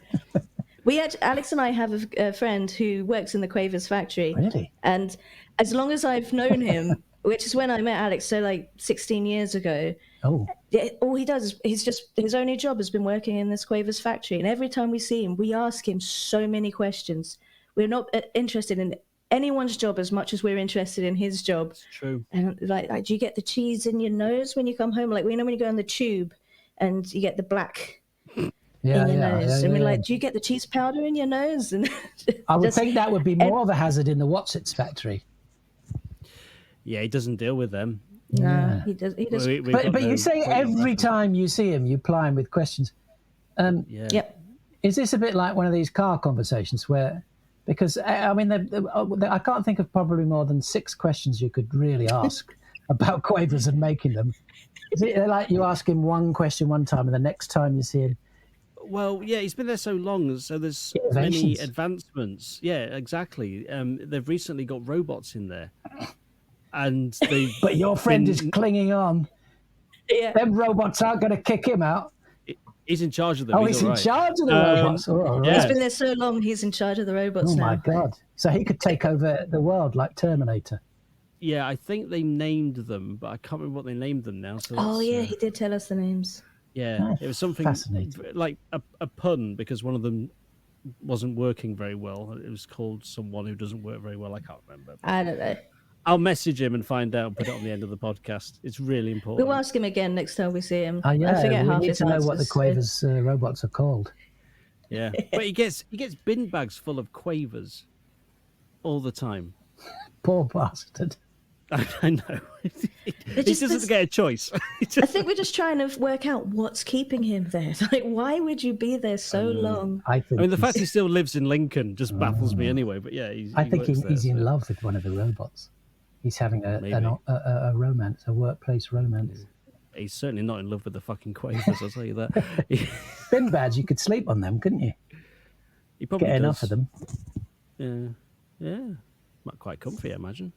Alex and I have a friend who works in the Quavers factory. Really? And as long as I've known him, which is when I met Alex, so like 16 years ago. Oh. All he does is his only job has been working in this Quavers factory. And every time we see him, we ask him so many questions. We're not interested in anyone's job as much as we're interested in his job. It's true. And like, do you get the cheese in your nose when you come home? Like, when you go on the tube and you get the black in your nose. Do you get the cheese powder in your nose? And I would think that would be more of a hazard in the Watsits factory. Yeah, he doesn't deal with them. No, he does. But you say every time you see him, you ply him with questions. Yep. Is this a bit like one of these car conversations where... Because, I mean, I can't think of probably more than 6 questions you could really ask about Quavers and making them. Is it like you ask him one question one time and the next time you see him? Well, yeah, he's been there so long, so there's many advancements. Yeah, exactly. They've recently got robots in there. And But your friend is clinging on. Yeah. Them robots aren't going to kick him out. He's in charge of them. Oh, he's in charge of the robots. Yeah. He's been there so long, he's in charge of the robots now. Oh, my God. So he could take over the world like Terminator. Yeah, I think they named them, but I can't remember what they named them now. So he did tell us the names. Yeah, it was something like a pun because one of them wasn't working very well. It was called someone who doesn't work very well. I can't remember. I don't know. I'll message him and find out and put it on the end of the podcast. It's really important. We'll ask him again next time we see him. I forget half need his to know answers, what the Quavers robots are called. Yeah, but he gets bin bags full of Quavers all the time. Poor bastard. I know. He doesn't get a choice. I think we're just trying to work out what's keeping him there. Like, why would you be there so long? I mean, the fact he still lives in Lincoln just baffles me anyway. But yeah, I think he's in love with one of the robots. He's having a romance, a workplace romance. He's certainly not in love with the fucking Quavers, I'll tell you that. Bin bags, you could sleep on them, couldn't you? He probably get does. enough of them. Yeah. Not quite comfy, I imagine.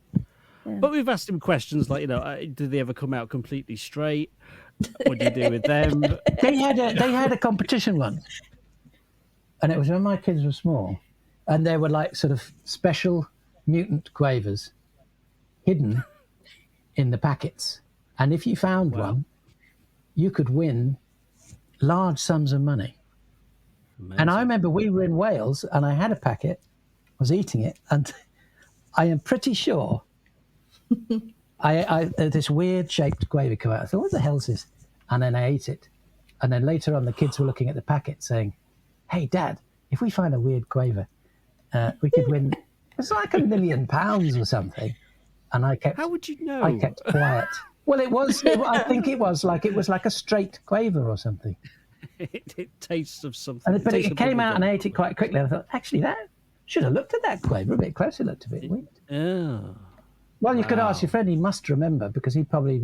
Yeah. But we've asked him questions like, did they ever come out completely straight? What do you do with them? They had a competition once, and it was when my kids were small, and they were like sort of special mutant quavers hidden in the packets. And if you found one, you could win large sums of money. Amazing. And I remember we were in Wales, and I had a packet, was eating it, and I am pretty sure I this weird shaped quaver came out. I thought, what the hell is this? And then I ate it. And then later on, the kids were looking at the packet saying, hey, Dad, if we find a weird quaver, we could win. It's like £1 million or something. And I kept. How would you know? I kept quiet. Well, I think it was like a straight quaver or something. It tastes of something. But it came out and I ate it quite quickly. I thought, actually, that should have looked at that quaver a bit closer. It looked a bit weird. Oh. Well, you could ask your friend. He must remember because he probably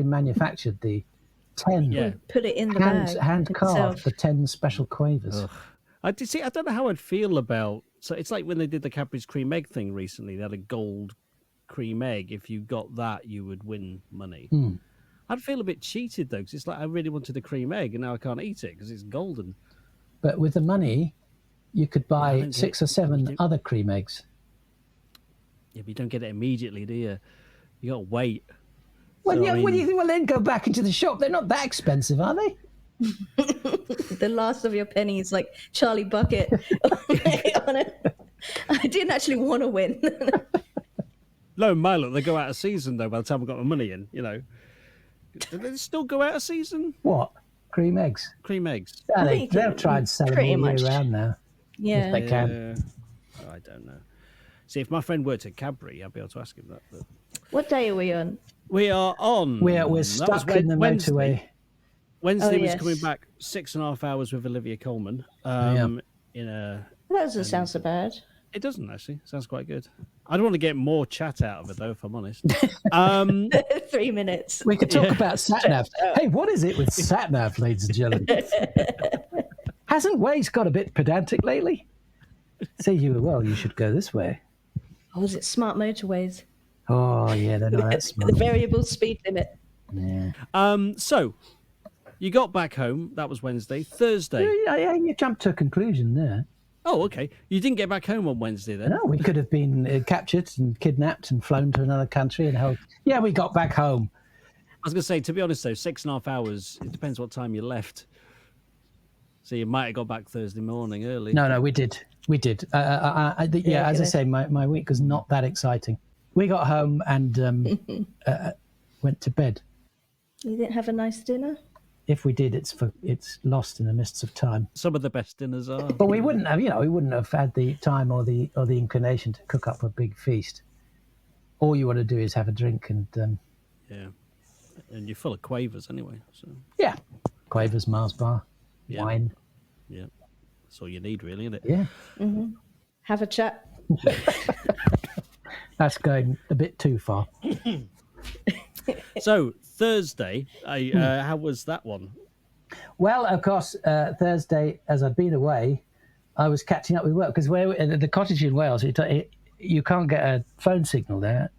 manufactured the 10. Yeah. Put it in the bag. Hand carved himself. the 10 special quavers. Ugh. I don't know how I'd feel about. So it's like when they did the Cadbury's cream egg thing recently. They had a gold cream egg. If you got that, you would win money. I'd feel a bit cheated though, because it's like I really wanted a cream egg and now I can't eat it because it's golden. But with the money, you could buy 6 or 7 other cream eggs. Yeah, but you don't get it immediately, do you? You got to wait. Well, So, yeah, well, then go back into the shop. They're not that expensive, are they? The last of your pennies, like Charlie Bucket. On it. I didn't actually want to win. No, Milo, they go out of season though by the time I got my money in, Do they still go out of season? What? Cream eggs? Cream eggs. Yeah, they'll try and sell them pretty all much. year round now. Yeah. If they can. Oh, I don't know. See, if my friend worked at Cadbury, I'd be able to ask him that. But... What day are we on? We are on. We're stuck in the motorway. Wednesday was yes. coming back 6.5 hours with Olivia Colman. In a. That doesn't sound so bad. It doesn't actually. Sounds quite good. I don't want to get more chat out of it though, if I'm honest. 3 minutes. We could talk about sat-nav. Hey, what is it with sat-nav, ladies and gentlemen? Hasn't Waze got a bit pedantic lately? Say you should go this way. Oh, is it smart motorways? Oh, yeah, they're not that smart. The variable speed limit. Yeah. So you got back home. That was Wednesday. Thursday. Yeah, you jumped to a conclusion there. Oh, okay. You didn't get back home on Wednesday then? No, we could have been captured and kidnapped and flown to another country and held. Yeah, we got back home. I was going to say, to be honest though, 6.5 hours, it depends what time you left. So you might have got back Thursday morning early. No, we did. As I say, my week was not that exciting. We got home and went to bed. You didn't have a nice dinner? If we did, it's lost in the mists of time. Some of the best dinners are. But we wouldn't have had the time or the inclination to cook up a big feast. All you want to do is have a drink and yeah, and you're full of quavers anyway. So yeah, quavers, Mars bar, wine. Yeah, that's all you need, really, isn't it? Yeah. Mm-hmm. Have a chat. That's going a bit too far. So Thursday, how was that one? Well, of course, Thursday, as I'd been away, I was catching up with work because the cottage in Wales, you can't get a phone signal there,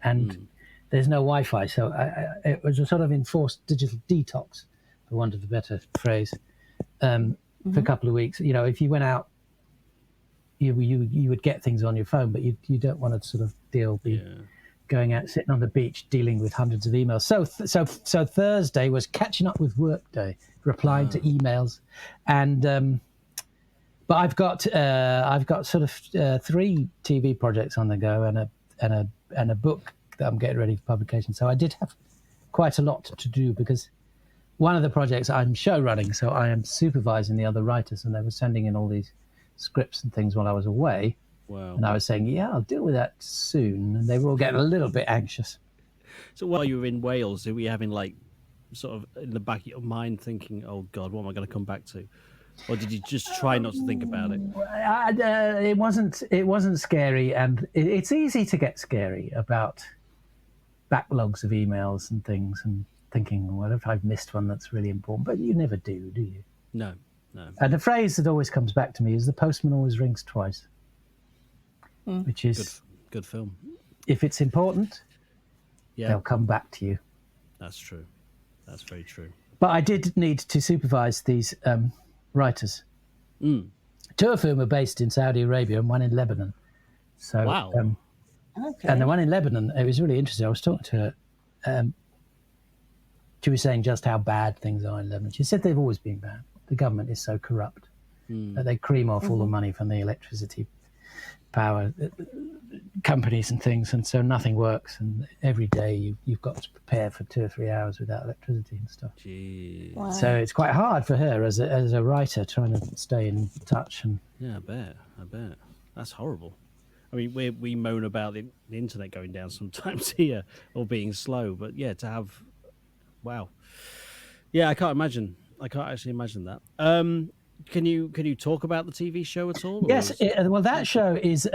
and there's no Wi-Fi, so it was a sort of enforced digital detox, for want of a better phrase, for a couple of weeks. If you went out, you would get things on your phone, but you don't want to sort of going out, sitting on the beach, dealing with hundreds of emails. So Thursday was catching up with work day, replying to emails, and but I've got sort of 3 TV projects on the go and a book that I'm getting ready for publication. So I did have quite a lot to do because one of the projects I'm show running, so I am supervising the other writers, and they were sending in all these scripts and things while I was away. Wow. And I was saying, yeah, I'll deal with that soon. And they were all getting a little bit anxious. So while you were in Wales, were you having sort of in the back of your mind thinking, oh God, what am I going to come back to? Or did you just try not to think about it? It wasn't scary. And it's easy to get scary about backlogs of emails and things and thinking, well, if I've missed one that's really important. But you never do you? No. And the phrase that always comes back to me is the postman always rings twice. which is Good film. if it's important, Yeah, they'll come back to you. that's true. That's very true. But I did need to supervise these writers. Mm. 2 of whom are based in Saudi Arabia and 1 in Lebanon. So, Wow. Okay. and the one in Lebanon, it was really interesting. I was talking to her. She was saying just how bad things are in Lebanon. She said they've always been bad. The government is so corrupt that they cream off all the money from the electricity power companies and things, and so nothing works. And every day you've got to prepare for 2 or 3 hours without electricity and stuff. Jeez. Wow. So it's quite hard for her as a writer trying to stay in touch. And Yeah, I bet. That's horrible. I mean, we moan about the internet going down sometimes here or being slow, but yeah, to have, wow. Yeah, I can't imagine. I can't actually imagine that. Can you talk about the TV show at all? yes, well, that show is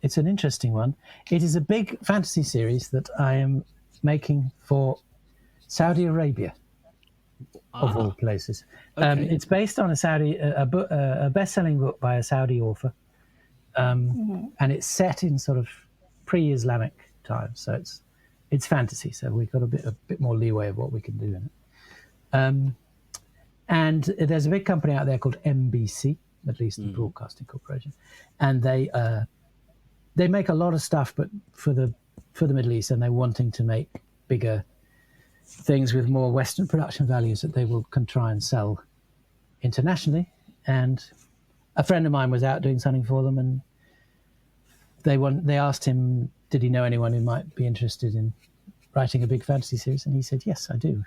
it's an interesting one. It is a big fantasy series that I am making for Saudi Arabia, of all places. Okay. It's based on a best-selling book by a Saudi author, and it's set in sort of pre-Islamic times. So it's fantasy. So we've got a bit more leeway of what we can do in it. And there's a big company out there called MBC, Middle Eastern Broadcasting Corporation, and they make a lot of stuff, but for the Middle East, and they're wanting to make bigger things with more Western production values that they can try and sell internationally. And a friend of mine was out doing something for them, and they asked him, did he know anyone who might be interested in writing a big fantasy series? And he said, yes, I do.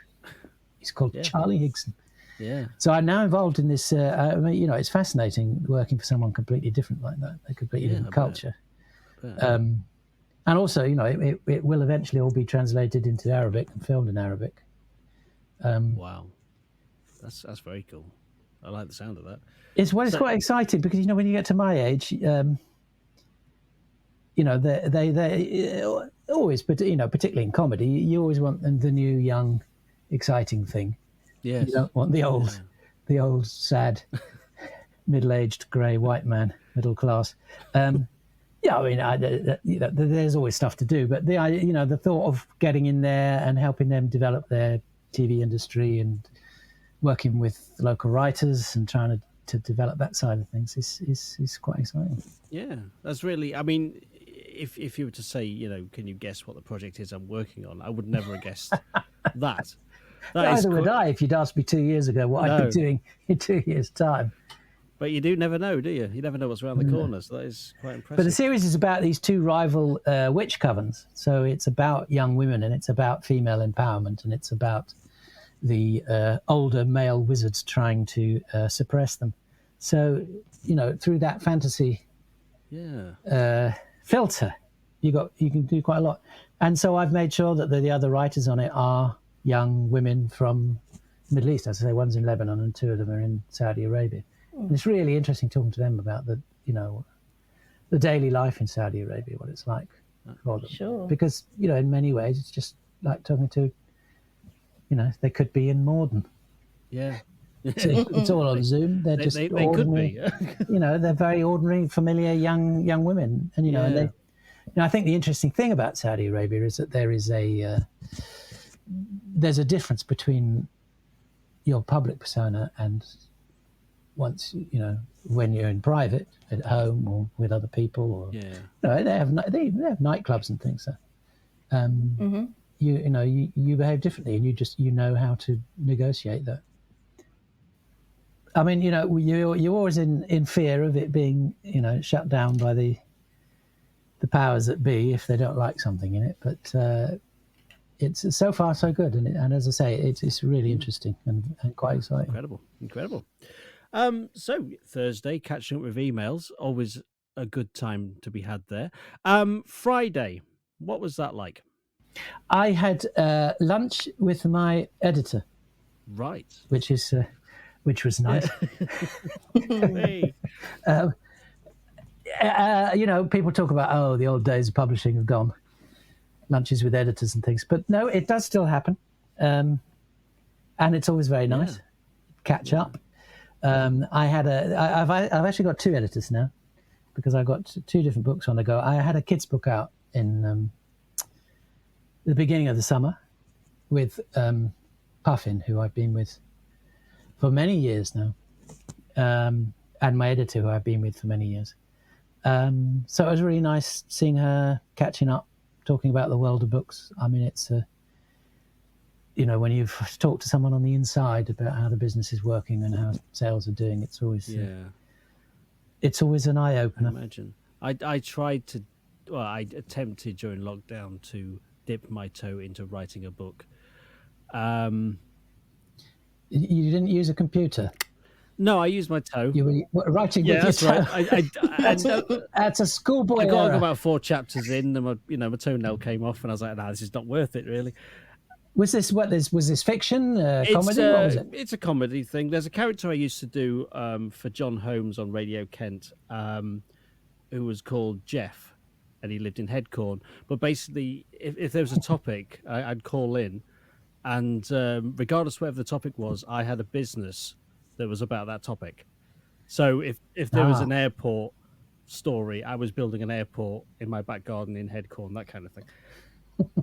He's called Charlie Higson. Yeah. So I'm now involved in this. It's fascinating working for someone completely different like that, a completely different culture. And also, it will eventually all be translated into Arabic and filmed in Arabic. Wow, that's very cool. I like the sound of that. It's quite exciting because when you get to my age, they always, but particularly in comedy, you always want the new, young, exciting thing. Yes. You don't want the old sad, middle-aged grey white man, middle class. There's always stuff to do, but the thought of getting in there and helping them develop their TV industry and working with local writers and trying to develop that side of things is quite exciting. Yeah, that's really. I mean, if you were to say, can you guess what the project is I'm working on? I would never have guessed that. Neither would I if you'd asked me 2 years ago what I'd be doing in 2 years' time. But you do never know, do you? You never know what's around the corner, so that is quite impressive. But the series is about these 2 rival witch covens. So it's about young women, and it's about female empowerment, and it's about the older male wizards trying to suppress them. So, through that fantasy filter, you can do quite a lot. And so I've made sure that the other writers on it are young women from the Middle East. As I say, one's in Lebanon and 2 of them are in Saudi Arabia. And it's really interesting talking to them about the daily life in Saudi Arabia, what it's like for them. Sure. Because, in many ways, it's just like talking to, they could be in Morden. Yeah. It's all on Zoom. They're just ordinary, could be. They're very ordinary, familiar young women. And, and I think the interesting thing about Saudi Arabia is that there's a difference between your public persona and once, when you're in private at home or with other people, or they have nightclubs and things. So, you behave differently, and you know how to negotiate that. I mean, you're always in fear of it being, shut down by the powers that be if they don't like something in it. But it's so far so good, and as I say, it's really interesting and quite exciting. Incredible. So Thursday, catching up with emails, always a good time to be had there. Friday, what was that like? I had lunch with my editor. Right. Which was nice. Hey. People talk about, the old days of publishing have gone, lunches with editors and things, but no, it does still happen, and it's always very nice. Catch up. I've actually got 2 editors now, because I got two different books on the go. I had a kids' book out in the beginning of the summer with Puffin, who I've been with for many years now, and my editor, who I've been with for many years. So it was really nice seeing her catching up, talking about the world of books. I mean, it's when you've talked to someone on the inside about how the business is working and how sales are doing, it's always an eye opener. Imagine. I attempted during lockdown to dip my toe into writing a book. You didn't use a computer? No, I used my toe. You were writing with that's your toe. Right. That's a schoolboy I got error. about 4 chapters in, and my toenail came off, and I was like, "Nah, this is not worth it, really." Was this fiction, comedy? What was it? It's a comedy thing. There's a character I used to do for John Holmes on Radio Kent, who was called Jeff, and he lived in Headcorn. But basically, if there was a topic, I'd call in, and regardless of whatever the topic was, I had a business that was about that topic. So if there was an airport story, I was building an airport in my back garden in Headcorn, that kind of thing.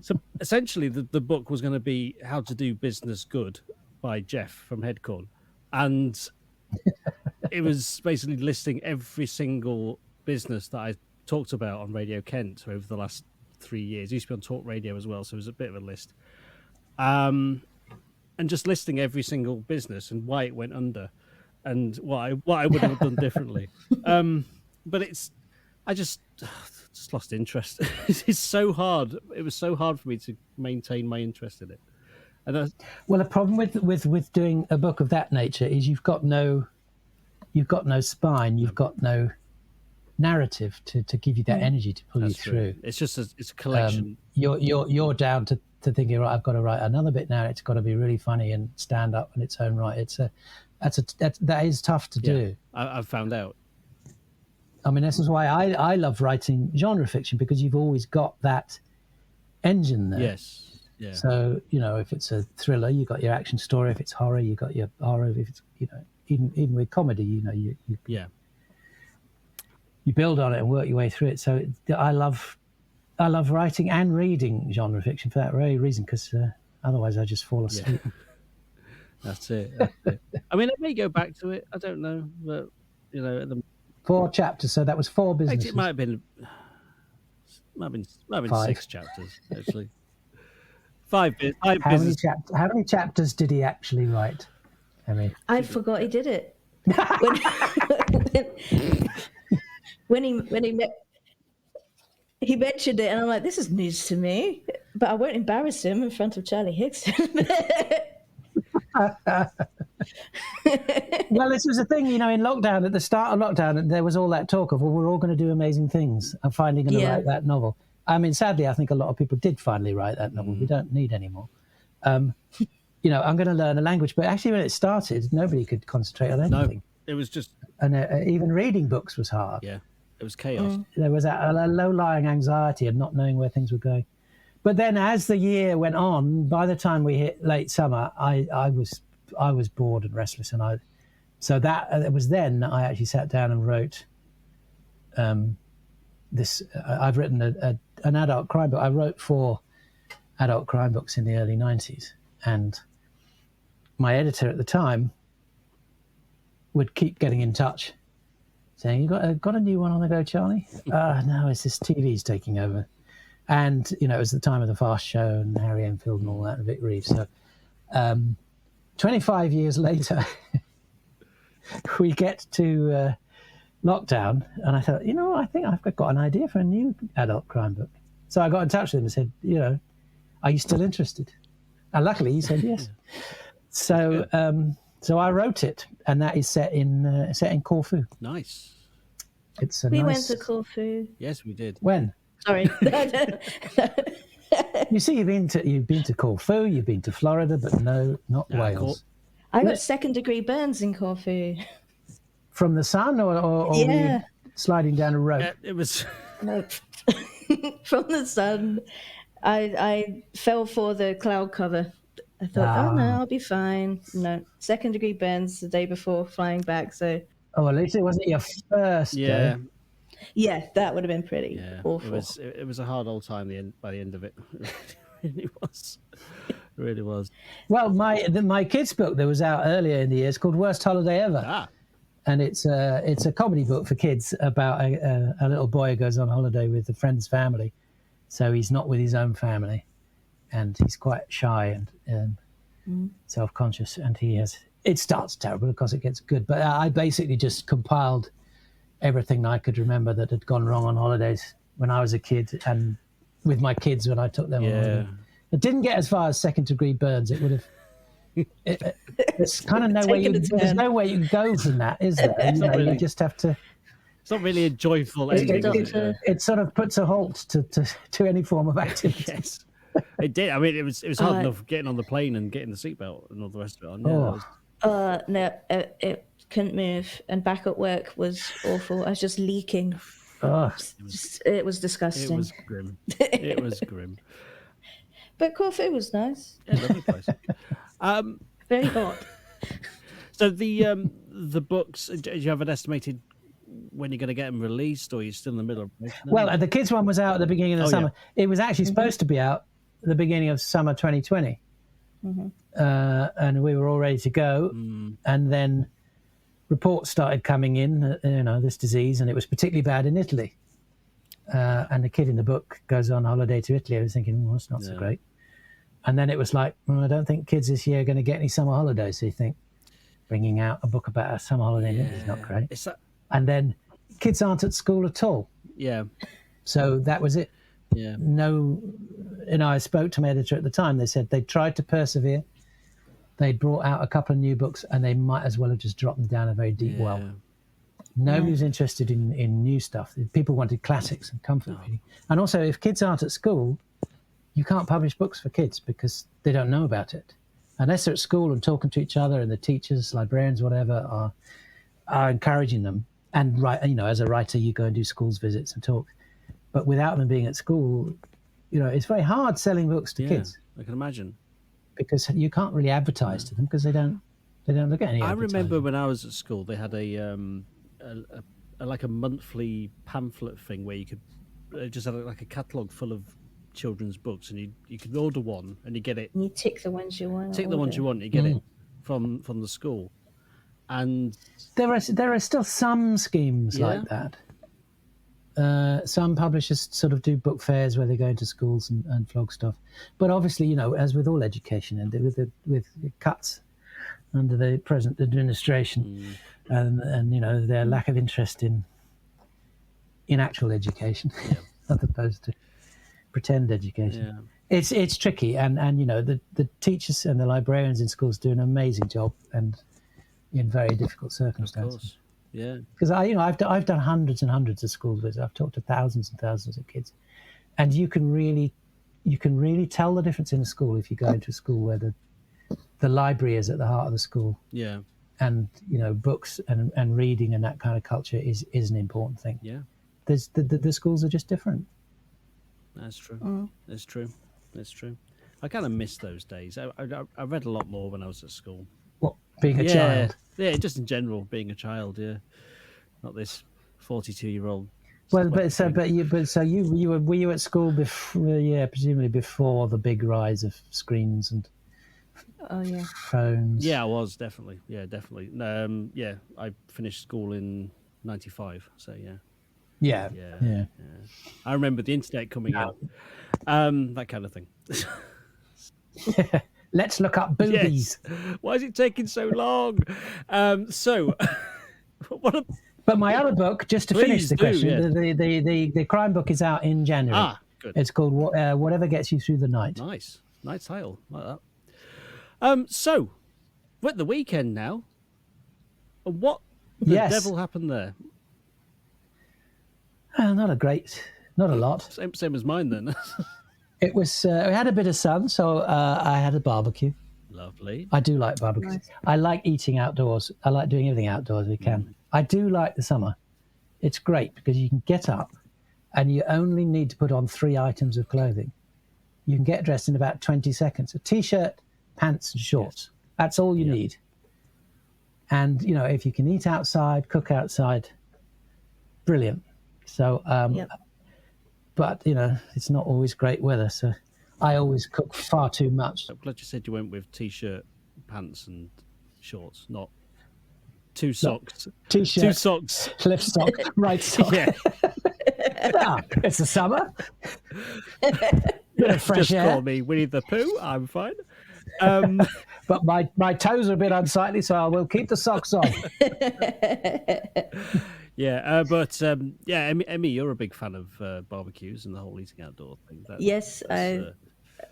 So essentially the book was going to be How to Do Business Good by Jeff from Headcorn. And it was basically listing every single business that I talked about on Radio Kent over the last 3 years. It used to be on Talk Radio as well, so it was a bit of a list. And just listing every single business and why it went under and what I would have done differently. But I just lost interest. It's so hard. It was so hard for me to maintain my interest in it. And well, the problem with doing a book of that nature is you've got no spine, you've got no narrative to give you that energy to pull you through. It's just it's a collection. You're down to thinking, right, I've got to write another bit now. It's got to be really funny and stand up in its own right. That is tough to do. I've found out. I mean, this is why I love writing genre fiction, because you've always got that engine there. Yes. Yeah. So, if it's a thriller, you've got your action story. If it's horror, you've got your horror. If it's, even with comedy, you build on it and work your way through it. So I love writing and reading genre fiction for that very reason, because otherwise I just fall asleep. Yeah. That's it. I mean, I may go back to it. I don't know, but at the 4 chapters, so that was 4 businesses. It might have been 6 chapters, actually. 5 businesses. How many chapters did he actually write, Emi? I forgot he did it. when he mentioned it, and I'm like, this is news to me, but I won't embarrass him in front of Charlie Higson. Well, this was a thing, in lockdown, at the start of lockdown, there was all that talk of, well, we're all going to do amazing things. I'm finally going to write that novel. I mean, sadly, I think a lot of people did finally write that novel. We don't need any more. I'm going to learn a language. But actually, when it started, nobody could concentrate on anything. No, it was just... And even reading books was hard. Yeah, it was chaos. There was a low-lying anxiety of not knowing where things were going. But then as the year went on, by the time we hit late summer, I was bored and restless. And so that it was then I actually sat down and wrote this. I've written an adult crime book. I wrote 4 adult crime books in the early 90s. And my editor at the time would keep getting in touch, saying, "You got a new one on the go, Charlie?" No, it's this TV's taking over. And, it was the time of the Fast Show and Harry Enfield and all that, and Vic Reeves. So 25 years later, we get to lockdown, and I thought, I think I've got an idea for a new adult crime book. So I got in touch with him and said, are you still interested? And luckily he said yes. So I wrote it, and that is set in Corfu. Nice. It's a we nice... went to Corfu. Yes, we did. When? Sorry. You see, you've been to Corfu, you've been to Florida, but no, not Wales. I got second-degree burns in Corfu. From the sun, or were you sliding down a rope? It was... No. From the sun. I fell for the cloud cover. I thought, oh no, I'll be fine. No, second-degree burns the day before flying back. So. Oh, at least it wasn't your first day. Yeah, that would have been pretty Yeah, awful. it was a hard old time. By the end of it, it really was. It really was. Well, my kids' book that was out earlier in the year is called Worst Holiday Ever. Ah, And it's a comedy book for kids about a little boy who goes on holiday with a friend's family. So he's not with his own family, and he's quite shy and self-conscious. And it starts terrible because it gets good. But I basically just compiled everything I could remember that had gone wrong on holidays when I was a kid and with my kids when I took them on holiday. It didn't get as far as second-degree burns. It would have. There's kind of there's no way you can go from that, is there? You just have to. it's not really a joyful ending. Is it? It sort of puts a halt to any form of activity. Yes, it did. I mean, it was hard enough getting on the plane and getting the seatbelt and all the rest of it on. Yeah, No, it couldn't move, and back at work was awful. I was just leaking. Oh. It was disgusting. it was grim. It was grim. But Corfu was nice. Yeah, lovely place. Very hot. So the books, do you have an estimated when you're going to get them released, or are you still in the middle of promotion? Well, the kids' one was out at the beginning of the summer. Yeah. It was actually supposed to be out at the beginning of summer 2020. And we were all ready to go. And then reports started coming in, this disease, and it was particularly bad in Italy. And the kid in the book goes on holiday to Italy. I was thinking, well, that's not so great. And then it was like, I don't think kids this year are going to get any summer holidays. So you think bringing out a book about a summer holiday is not great. And then kids aren't at school at all. Yeah. So that was it. Yeah. No, I spoke to my editor at the time. They said they tried to persevere. They brought out a couple of new books and they might as well have just dropped them down a very deep well. Nobody was interested in new stuff. People wanted classics and comfort reading. And also, if kids aren't at school, you can't publish books for kids because they don't know about it. Unless they're at school and talking to each other and the teachers, librarians, whatever, are encouraging them. And, as a writer, you go and do schools visits and talk. But without them being at school, it's very hard selling books to kids. I can imagine. Because you can't really advertise to them because they don't look at any. I remember when I was at school, they had a like a monthly pamphlet thing where you could just had like a catalogue full of children's books, and you could order one and you get it. You tick the ones you want. Tick the ones you want. You get it from the school, and there are still some schemes like that. Some publishers sort of do book fairs where they go into schools and flog stuff, but obviously, as with all education, and with cuts under the present administration, and their lack of interest in actual education, as opposed to pretend education. Yeah. It's tricky, and the teachers and the librarians in schools do an amazing job, and in very difficult circumstances. Of course. Yeah, because I've done hundreds and hundreds of school visits. I've talked to thousands and thousands of kids, and you can really tell the difference in a school if you go into a school where the library is at the heart of the school. Yeah, and books and reading and that kind of culture is an important thing. Yeah, there's the schools are just different. That's true. That's true. That's true. I kind of miss those days. I read a lot more when I was at school. What, being a child? Yeah, just in general, being a child. Yeah, not this 42-year-old. Well, were you at school before? Yeah, presumably before the big rise of screens and phones. Yeah, I was definitely. Yeah, definitely. I finished school in '95. So yeah. I remember the internet coming out. That kind of thing. Let's look up boobies. Yes. Why is it taking so long? But my other book, just to finish the question, the crime book is out in January. Ah, good. It's called Whatever Gets You Through the Night. Nice title, like that. So we're at the weekend now. What the devil happened there? Not a lot. Same as mine then. It was. We had a bit of sun, so I had a barbecue. Lovely. I do like barbecues. Nice. I like eating outdoors. I like doing everything outdoors we can. I do like the summer. It's great because you can get up and you only need to put on 3 items of clothing. You can get dressed in about 20 seconds. A T-shirt, pants and shorts. Yes. That's all you need. And, if you can eat outside, cook outside, brilliant. So, Yep. but it's not always great weather, so I always cook far too much. I'm glad you said you went with t-shirt, pants, and shorts, not two socks. T-shirt, Two socks. left sock, right sock. Yeah. It's the summer. Bit of fresh Just air. call me Winnie the Pooh. I'm fine. But my toes are a bit unsightly, so I will keep the socks on. Yeah, but Emi, you're a big fan of barbecues and the whole eating outdoor thing. Yes,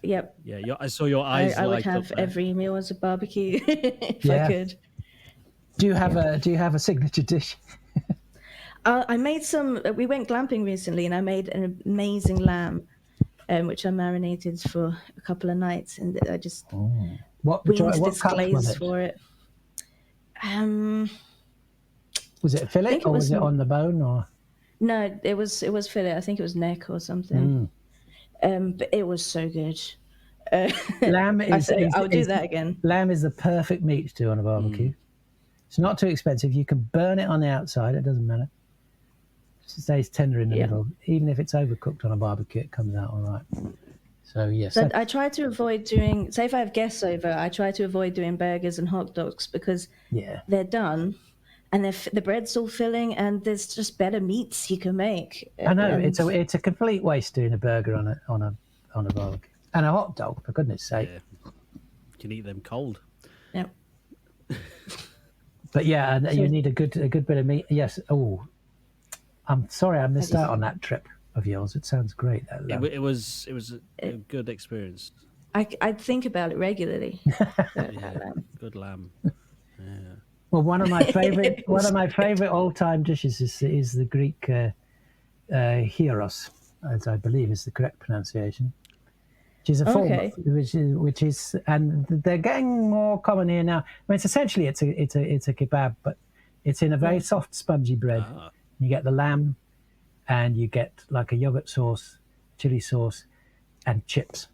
yep. Yeah, I saw your eyes. I would light have up there. every meal as a barbecue if Yeah. I could. Do you have a signature dish? I made some. We went glamping recently, and I made an amazing lamb, which I marinated for a couple of nights, and I just What weaned this cut was glaze it? for it. Was it a fillet think it or was was it on the bone or? No, it was fillet. I think it was neck or something. But it was so good. Lamb is. I'll do that again. Lamb is the perfect meat to do on a barbecue. It's not too expensive. You can burn it on the outside. It doesn't matter. It stays tender in the middle. Even if it's overcooked on a barbecue, it comes out all right. So yes. So I try to avoid doing. Say if I have guests over, I try to avoid doing burgers and hot dogs because they're done, and the bread's all filling, and there's just better meats you can make. I know it's a complete waste doing a burger on a barbecue and a hot dog, for goodness sake. Yeah. You can eat them cold. Yep. But you need a good bit of meat. Yes. Oh, I'm sorry I missed out on that trip of yours. It sounds great. It was a good experience. I think about it regularly. Good lamb. Yeah. Well, one of my favorite all-time dishes is the Greek gyros, as I believe is the correct pronunciation, which is a form, which is, and they're getting more common here now. I mean, it's essentially it's a kebab, but it's in a very soft, spongy bread. You get the lamb, and you get like a yogurt sauce, chili sauce, and chips,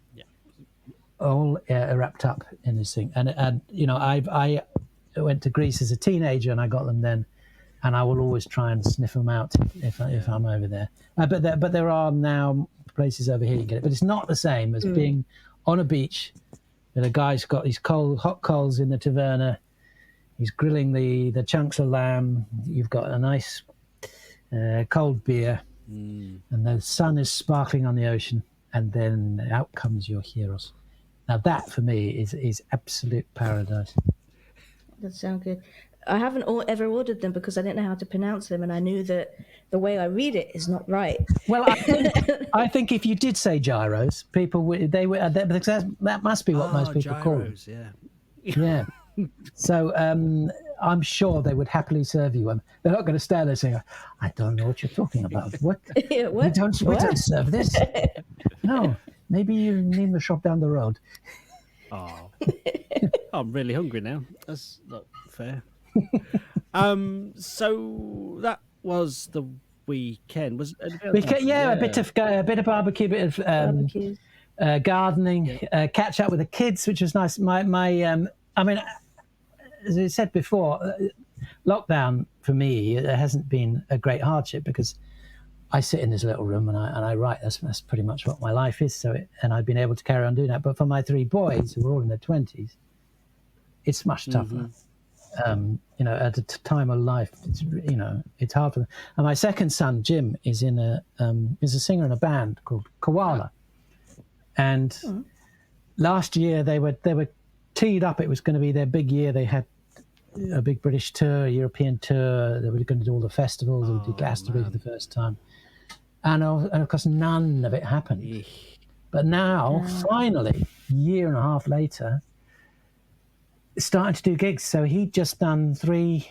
all wrapped up in this thing. And I went to Greece as a teenager, and I got them then, and I will always try and sniff them out if I'm over there. But there are now places over here you get it, but it's not the same as being on a beach. And a guy's got these hot coals in the taverna. He's grilling the chunks of lamb. You've got a nice cold beer, and the sun is sparkling on the ocean, and then out comes your gyros. Now that for me is absolute paradise. That sounds good. I haven't ever ordered them because I didn't know how to pronounce them, and I knew that the way I read it is not right. Well, I think if you did say gyros, people would because that must be what most people call them. Yeah. So I'm sure they would happily serve you one. They're not going to stand there saying, "I don't know what you're talking about. What? We don't serve this." No, maybe you need the shop down the road. Oh, I'm really hungry now. That's not fair. So that was the weekend. Was it a bit of barbecue, bit of gardening, catch up with the kids, which was nice. I mean, as I said before, lockdown for me hasn't been a great hardship because I sit in this little room and I write. That's pretty much what my life is. And I've been able to carry on doing that. But for my three boys, who are all in their 20s, it's much tougher. At a time of life, it's hard for them. And my second son, Jim, is is a singer in a band called Koala. And last year they were teed up. It was going to be their big year. They had a big British tour, a European tour. They were going to do all the festivals. They did Glastonbury for the first time. And of course, none of it happened. But now, finally, a year and a half later, starting to do gigs. So he'd just done three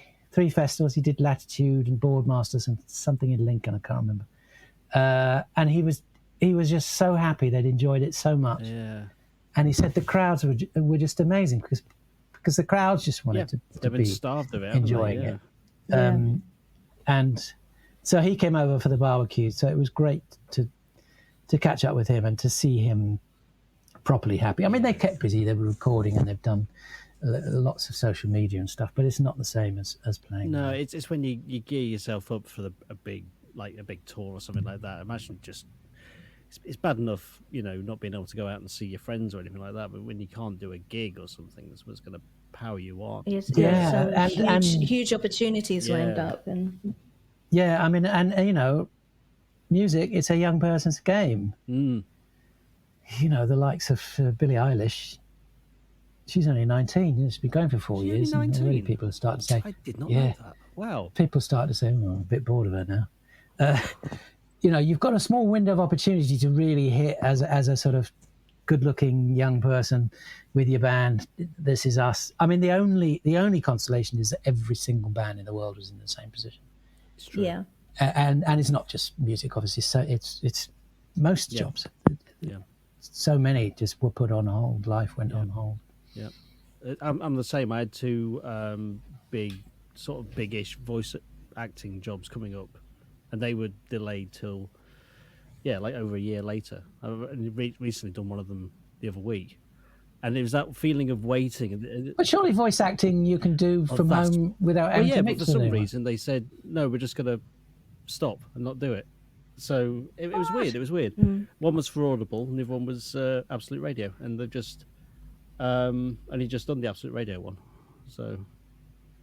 festivals. He did Latitude and Boardmasters and something in Lincoln, I can't remember. And he was just so happy they'd enjoyed it so much. Yeah. And he said the crowds were just amazing because the crowds just wanted to be starved of it, enjoying it. And so he came over for the barbecue. So it was great to catch up with him and to see him properly happy. I mean, they kept busy. They were recording and they've done lots of social media and stuff, but it's not the same as playing. No, it's when you gear yourself up for a big like a big tour or something like that. Imagine just it's bad enough, not being able to go out and see your friends or anything like that. But when you can't do a gig or something, that's what's going to power you on. Yes, Yeah, so and huge opportunities will end Yeah. up. And yeah, I mean, and music, it's a young person's game. Mm. The likes of Billie Eilish, she's only 19. She's been going for 4 She's years. only And already 19? people are starting to say, I did not yeah. know that. Wow. People start to say, I'm a bit bored of her now. You've got a small window of opportunity to really hit as a sort of good-looking young person with your band. This is us. I mean, the only consolation is that every single band in the world was in the same position. It's true. yeah, And it's not just music, obviously. So it's most jobs. Yeah. So many just were put on hold. Life went on hold. Yeah. I'm the same. I had two big-ish voice acting jobs coming up, and they were delayed till, like over a year later. I've recently done one of them the other week, and it was that feeling of waiting. But surely voice acting you can do from home without having to but mix for with some anyone. reason they said no, we're just going to stop and not do it. So it was weird. It was weird. One was for Audible, and the other one was Absolute Radio, and they've just only just done the Absolute Radio one. So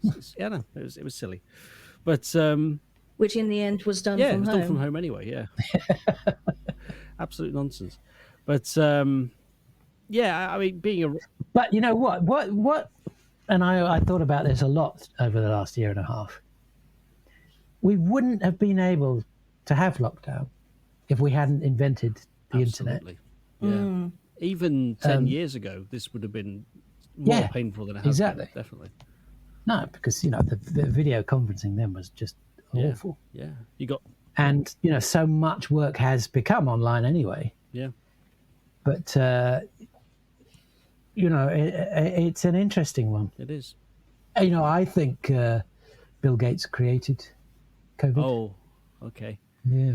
it was silly, but which in the end was done yeah, from it was home. done from home anyway. Yeah, absolute nonsense. But I mean, being a But you know what? And I thought about this a lot over the last year and a half. We wouldn't have been able to have lockdown if we hadn't invented the internet. absolutely, yeah. Even 10 years ago, this would have been more painful than it has exactly. been. Definitely. No, because the video conferencing then was just awful. Yeah, you got And so much work has become online anyway. yeah. But it's an interesting one. It is. I think Bill Gates created COVID. Oh, okay. Yeah,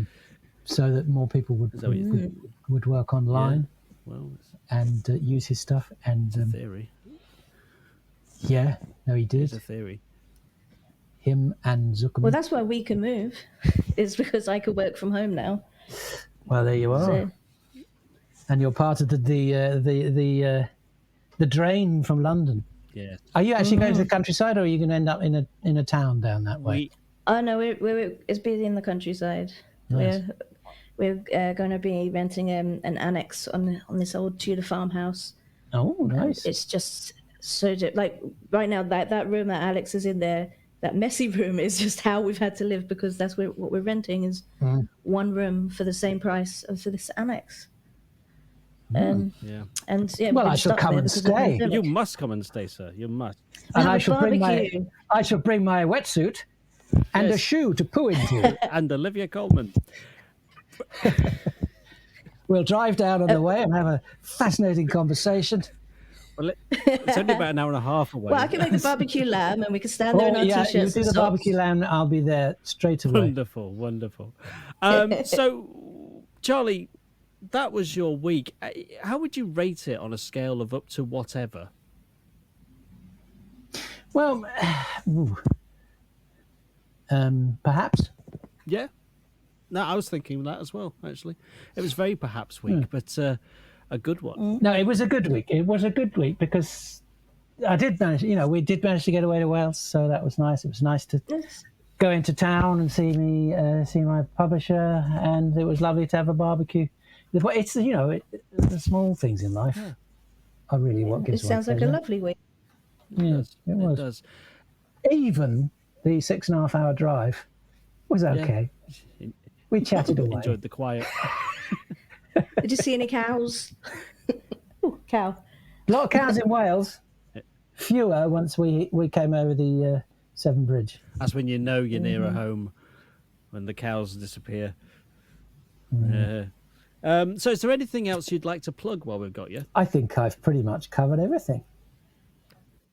so that more people would that what you think? would work online Well, and use his stuff. And it's a theory. he It's did. a theory. Him and Zuckerman. Well, that's why we can move. Is because I could work from home now. Well, there you are. So, And you're part of the drain from London. Yeah. Are you actually going to the countryside, or are you going to end up in a town down that way? oh no, it's busy in the countryside. Nice. We're going to be renting an annex on this old Tudor farmhouse. Oh, nice. It's just so like right now that room that Alex is in there, that messy room is just how we've had to live, because that's what we're renting is one room for the same price as for this annex. Yeah. And Well, we're I shall stuck come there and because of the stay. You pandemic. must come and stay, sir. You must. And Now I the shall bring my wetsuit and a Yes. shoe to poo into. And Olivia Colman. We'll drive down on the way and have a fascinating conversation. Well, it's only about an hour and a half away. Well, I can make the barbecue lamb, and we can stand there in our You t-shirts do and the socks. barbecue lamb, I'll be there straight away. Wonderful, wonderful. So, Charlie, that was your week. How would you rate it on a scale of up to whatever? Well, perhaps. Yeah. No, I was thinking that as well, actually. It was very perhaps week, but a good one. No, it was a good week. It was a good week because I did manage, we did manage to get away to Wales, so that was nice. It was nice to go into town and see my publisher, and it was lovely to have a barbecue. It's the small things in life are really what It gives life sounds like a pleasure. lovely week. Yeah, it was. does. Even the 6.5 hour drive was okay. We chatted away. Enjoyed the quiet. Did you see any cows? Ooh, cow. A lot of cows in Wales. Fewer once we came over the Severn Bridge. That's when you know you're near a home, when the cows disappear. So is there anything else you'd like to plug while we've got you? I think I've pretty much covered everything.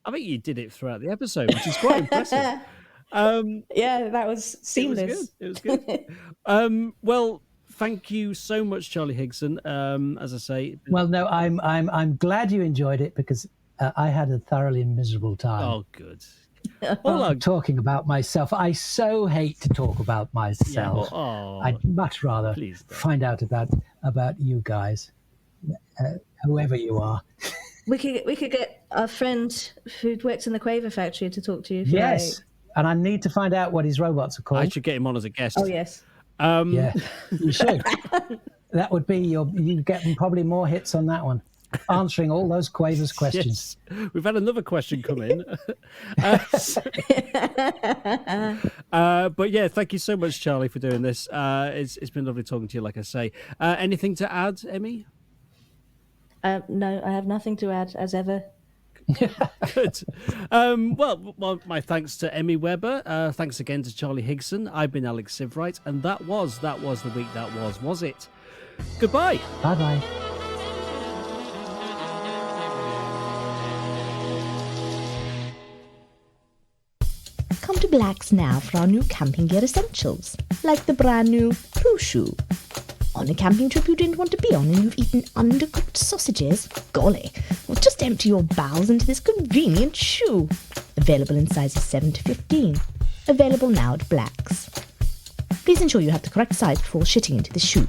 I think you did it throughout the episode, which is quite impressive. Yeah, that was seamless. It was good. Well, thank you so much, Charlie Higson. As I say, Well, no, I'm glad you enjoyed it because I had a thoroughly miserable time. oh, good. All our... talking about myself. I so hate to talk about myself. I'd much rather find out about you guys, whoever you are. We could get our friend who works in the Quaver factory to talk to you. Yes, and I need to find out what his robots are called. I should get him on as a guest. Oh yes. Yeah, you should. That would be you get probably more hits on that one. Answering all those Quavers questions. Yes. We've had another question come in. But yeah, thank you so much, Charlie, for doing this. It's been lovely talking to you, like I say. Anything to add, Emi? No, I have nothing to add, as ever. Good. Well, my thanks to Emi Webber. Thanks again to Charlie Higson. I've been Alex Sievewright, and that was the week that was it? Goodbye. Bye-bye. Come to Black's now for our new camping gear essentials, like the brand new Pooh Shoe. On a camping trip you didn't want to be on and you've eaten undercooked sausages? Golly, well, just empty your bowels into this convenient shoe. Available in sizes 7 to 15. Available now at Black's. Please ensure you have the correct size before shitting into the shoe.